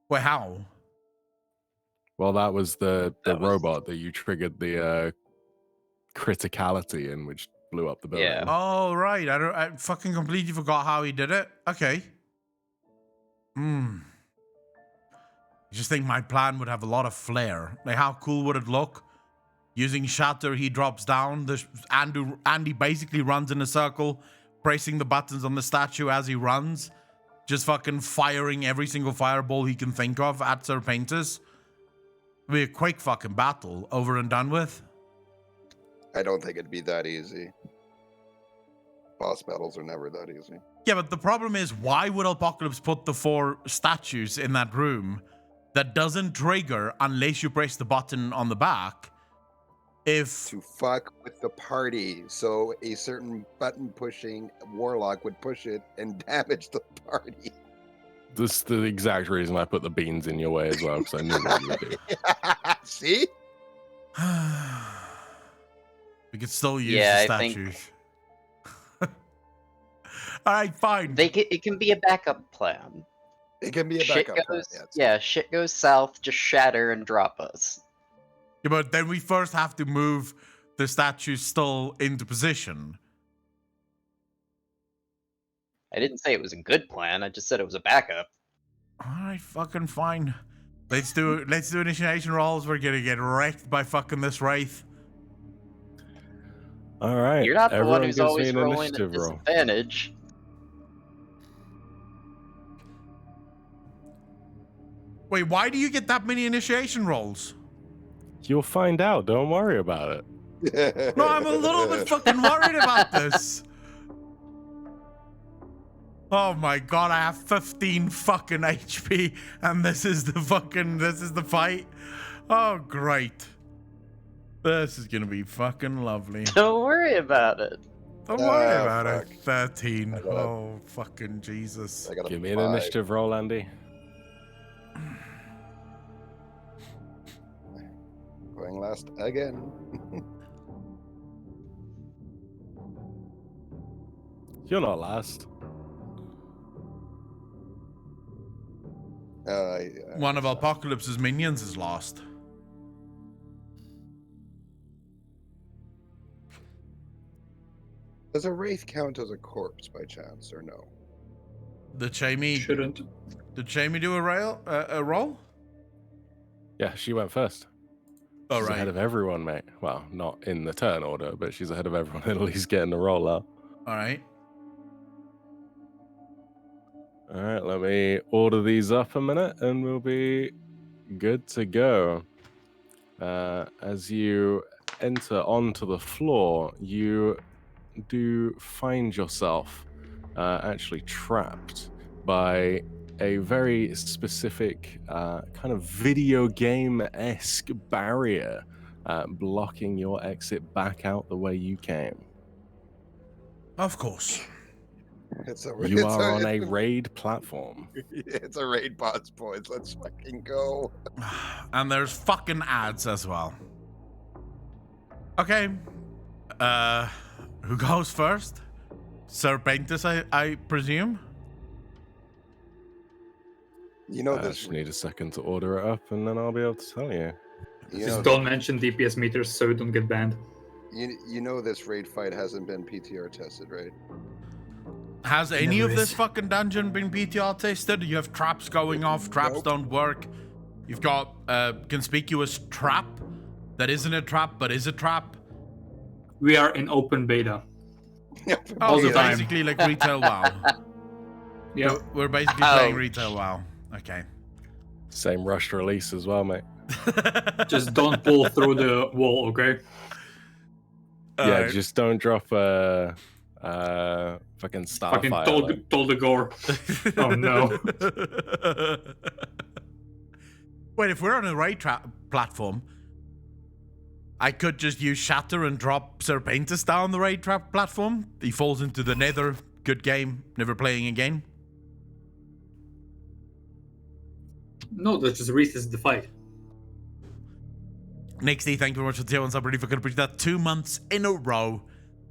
Wait, how? Well, that was the robot that you triggered the criticality in, which blew up the building. Yeah. Oh, right. I fucking completely forgot how he did it. Okay. I just think my plan would have a lot of flair. Like, how cool would it look? Using Shatter, he drops down. Andy basically runs in a circle, pressing the buttons on the statue as he runs. Just fucking firing every single fireball he can think of at Serpentis. It'd be a quick fucking battle, over and done with. I don't think it'd be that easy. Boss battles are never that easy. Yeah, but the problem is, why would Apocalypse put the 4 statues in that room that doesn't trigger unless you press the button on the back? If To fuck with the party, so a certain button pushing warlock would push it and damage the party. This is the exact reason I put the beans in your way as well, because I knew what you would do. See? we could still use Yeah, the I think- statues. All right, fine. It can be a backup plan. It can be a Shit backup plan. goes, Yes. yeah, shit goes south. Just shatter and drop us. Yeah, but then we first have to move the statues still into position. I didn't say it was a good plan. I just said it was a backup. All right, fucking fine. Let's do initiation rolls. We're gonna get wrecked by fucking this wraith. All right. You're not the everyone one who's gives me always an rolling at initiative roll. disadvantage. Wait, why do you get that many initiation rolls? You'll find out. Don't worry about it. No, I'm a little bit fucking worried about this. Oh my god, I have 15 fucking HP and this is the fight. Oh great. This is gonna be fucking lovely. Don't worry about it. Don't worry Ah, about fuck. it. 13. I got it. Oh fucking Jesus. I got a Give me an 5. initiative roll, Andy. Going last again. You're not last. One of Apocalypse's minions is lost. Does a wraith count as a corpse by chance, or no? Did Jamie Shouldn't. do a roll? Yeah, she went first. Oh, She's right. ahead of everyone, mate. Well, not in the turn order, but she's ahead of everyone at least getting the roll up. All right. All right, let me order these up a minute and we'll be good to go. As you enter onto the floor, you do find yourself actually trapped by a very specific kind of video game-esque barrier blocking your exit back out the way you came. Of course. You are on a raid platform. It's a raid boss, boys. Let's fucking go. And there's fucking ads as well. Okay. Who goes first? Serpentis, I presume? You know I this. just need a second to order it up and then I'll be able to tell you. You Just know, don't mention DPS meters so we don't get banned. you know this raid fight hasn't been PTR tested, right? Has any never of this is. fucking dungeon been PTR tested? You have traps going off, traps Nope. don't work. You've got a conspicuous trap that isn't a trap but is a trap. We are in open beta. Oh, All the so time. basically like retail WoW. Yeah. So we're basically playing Ouch. retail WoW. Okay. Same rushed release as well, mate. Just don't pull through the wall, okay? Yeah, Alright. just don't drop a fucking Fucking starfire. told the gore. Oh no. Wait, if we're on a raid platform, I could just use Shatter and drop Serpentis down the raid trap platform. He falls into the nether. Good game. Never playing again. No, that just resets the fight. Nixie, thank you very much for the tier 1 sub. Really fucking appreciate that. 2 months in a row.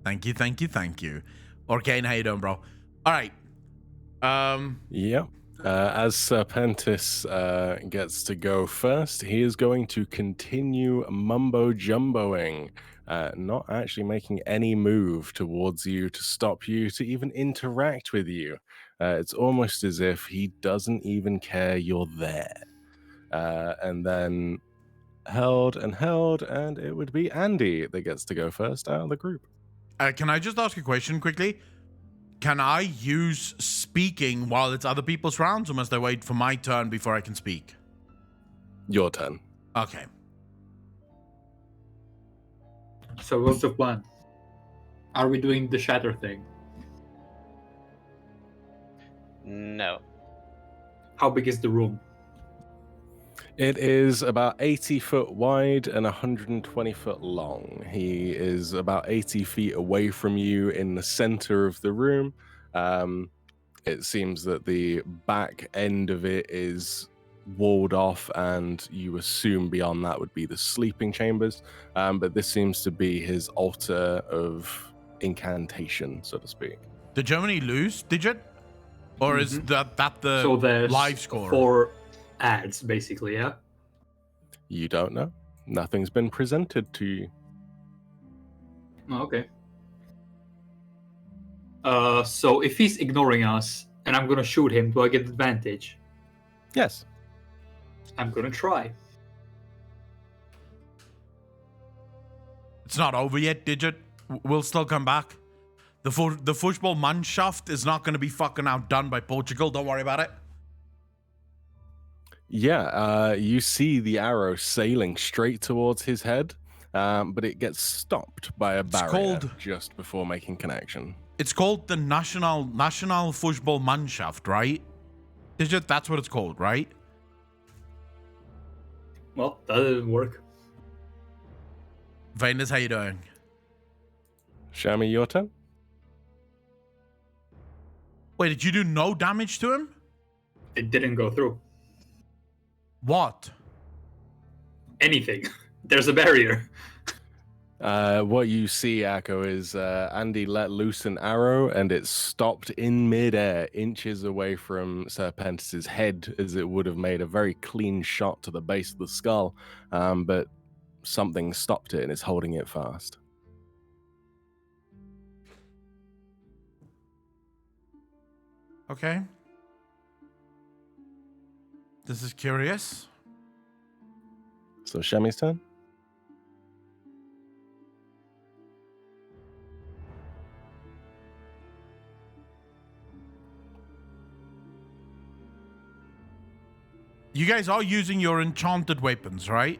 Thank you, thank you, thank you. Orkane, how you doing, bro? All right. Yep. As Serpentis gets to go first, he is going to continue mumbo jumboing not actually making any move towards you to stop you, to even interact with you. It's almost as if he doesn't even care you're there. And then held, and it would be Andy that gets to go first out of the group. Can I just ask a question quickly? Can I use speaking while it's other people's rounds, or must I wait for my turn before I can speak? Your turn. Okay. So what's the plan? Are we doing the shatter thing? No. How big is the room? It is about 80 foot wide and 120 foot long. He is about 80 feet away from you in the center of the room. It seems that the back end of it is walled off, and you assume beyond that would be the sleeping chambers. But this seems to be his altar of incantation, so to speak. Did Germany lose, Digit? Or is that the So there's live score? 4 ads, basically, yeah? You don't know. Nothing's been presented to you. Oh, okay. So if he's ignoring us and I'm gonna shoot him, do I get advantage? Yes. I'm gonna try. It's not over yet, Digit. We'll still come back. The football Mannschaft is not going to be fucking outdone by Portugal. Don't worry about it. Yeah, you see the arrow sailing straight towards his head, but it gets stopped by a barrier just before making connection. It's called the National Football Mannschaft, right? Digit, that's what it's called, right? Well, that didn't work. Venus, how you doing? Shami, your turn? Wait, did you do no damage to him? It didn't go through. What? Anything. There's a barrier. What you see, Akko, is Andy let loose an arrow, and it stopped in midair, inches away from Serpentis' head, as it would have made a very clean shot to the base of the skull. But something stopped it, and it's holding it fast. Okay. This is curious. So Shami's turn? You guys are using your enchanted weapons, right?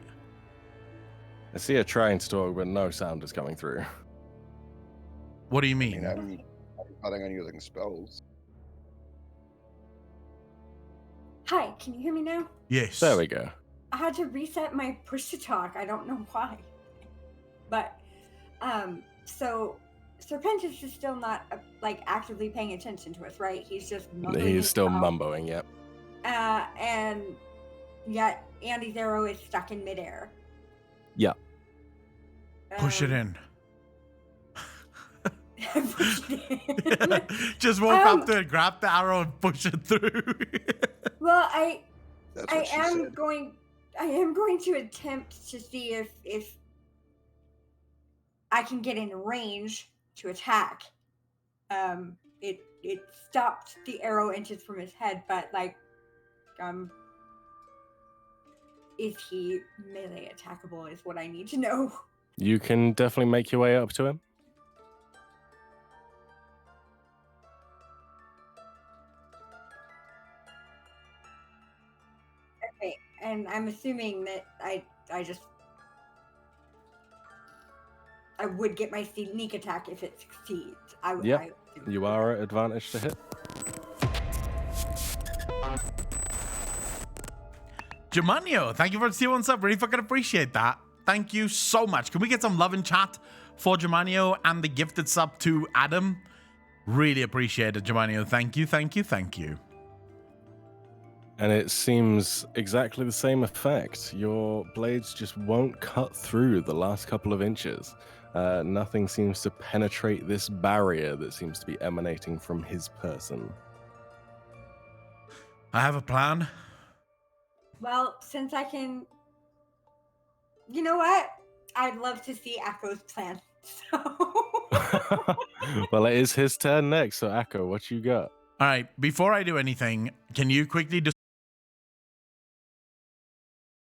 I see her trying to talk, but no sound is coming through. What do you I mean? mean, I'm planning on using spells. Hi, can you hear me now? Yes. There we go. I had to reset my push to talk. I don't know why. But, so Serpentis is still not like actively paying attention to us, right? He's just mumbling. He's still himself. mumboing, yep. And yet Andy's arrow is stuck in midair. Yeah. Push it in. Push it in. Just walk up to it, grab the arrow, and push it through. Well, I That's what she said. I am going to attempt to see if I can get in range to attack. It stopped the arrow inches from his head, but like, is he melee attackable? Is what I need to know. You can definitely make your way up to him. Okay, and I'm assuming that I would get my sneak attack if it succeeds. Yep, you are at advantage to hit. Germanio, thank you for the tier 1 sub. Really fucking appreciate that. Thank you so much. Can we get some love in chat for Germanio and the gifted sub to Adam? Really appreciate it, Germanio. Thank you, thank you, thank you. And it seems exactly the same effect. Your blades just won't cut through the last couple of inches. Nothing seems to penetrate this barrier that seems to be emanating from his person. I have a plan. Well, since I can, you know what? I'd love to see Echo's plan. So Well, it is his turn next. So, Echo, what you got? All right, before I do anything, can you quickly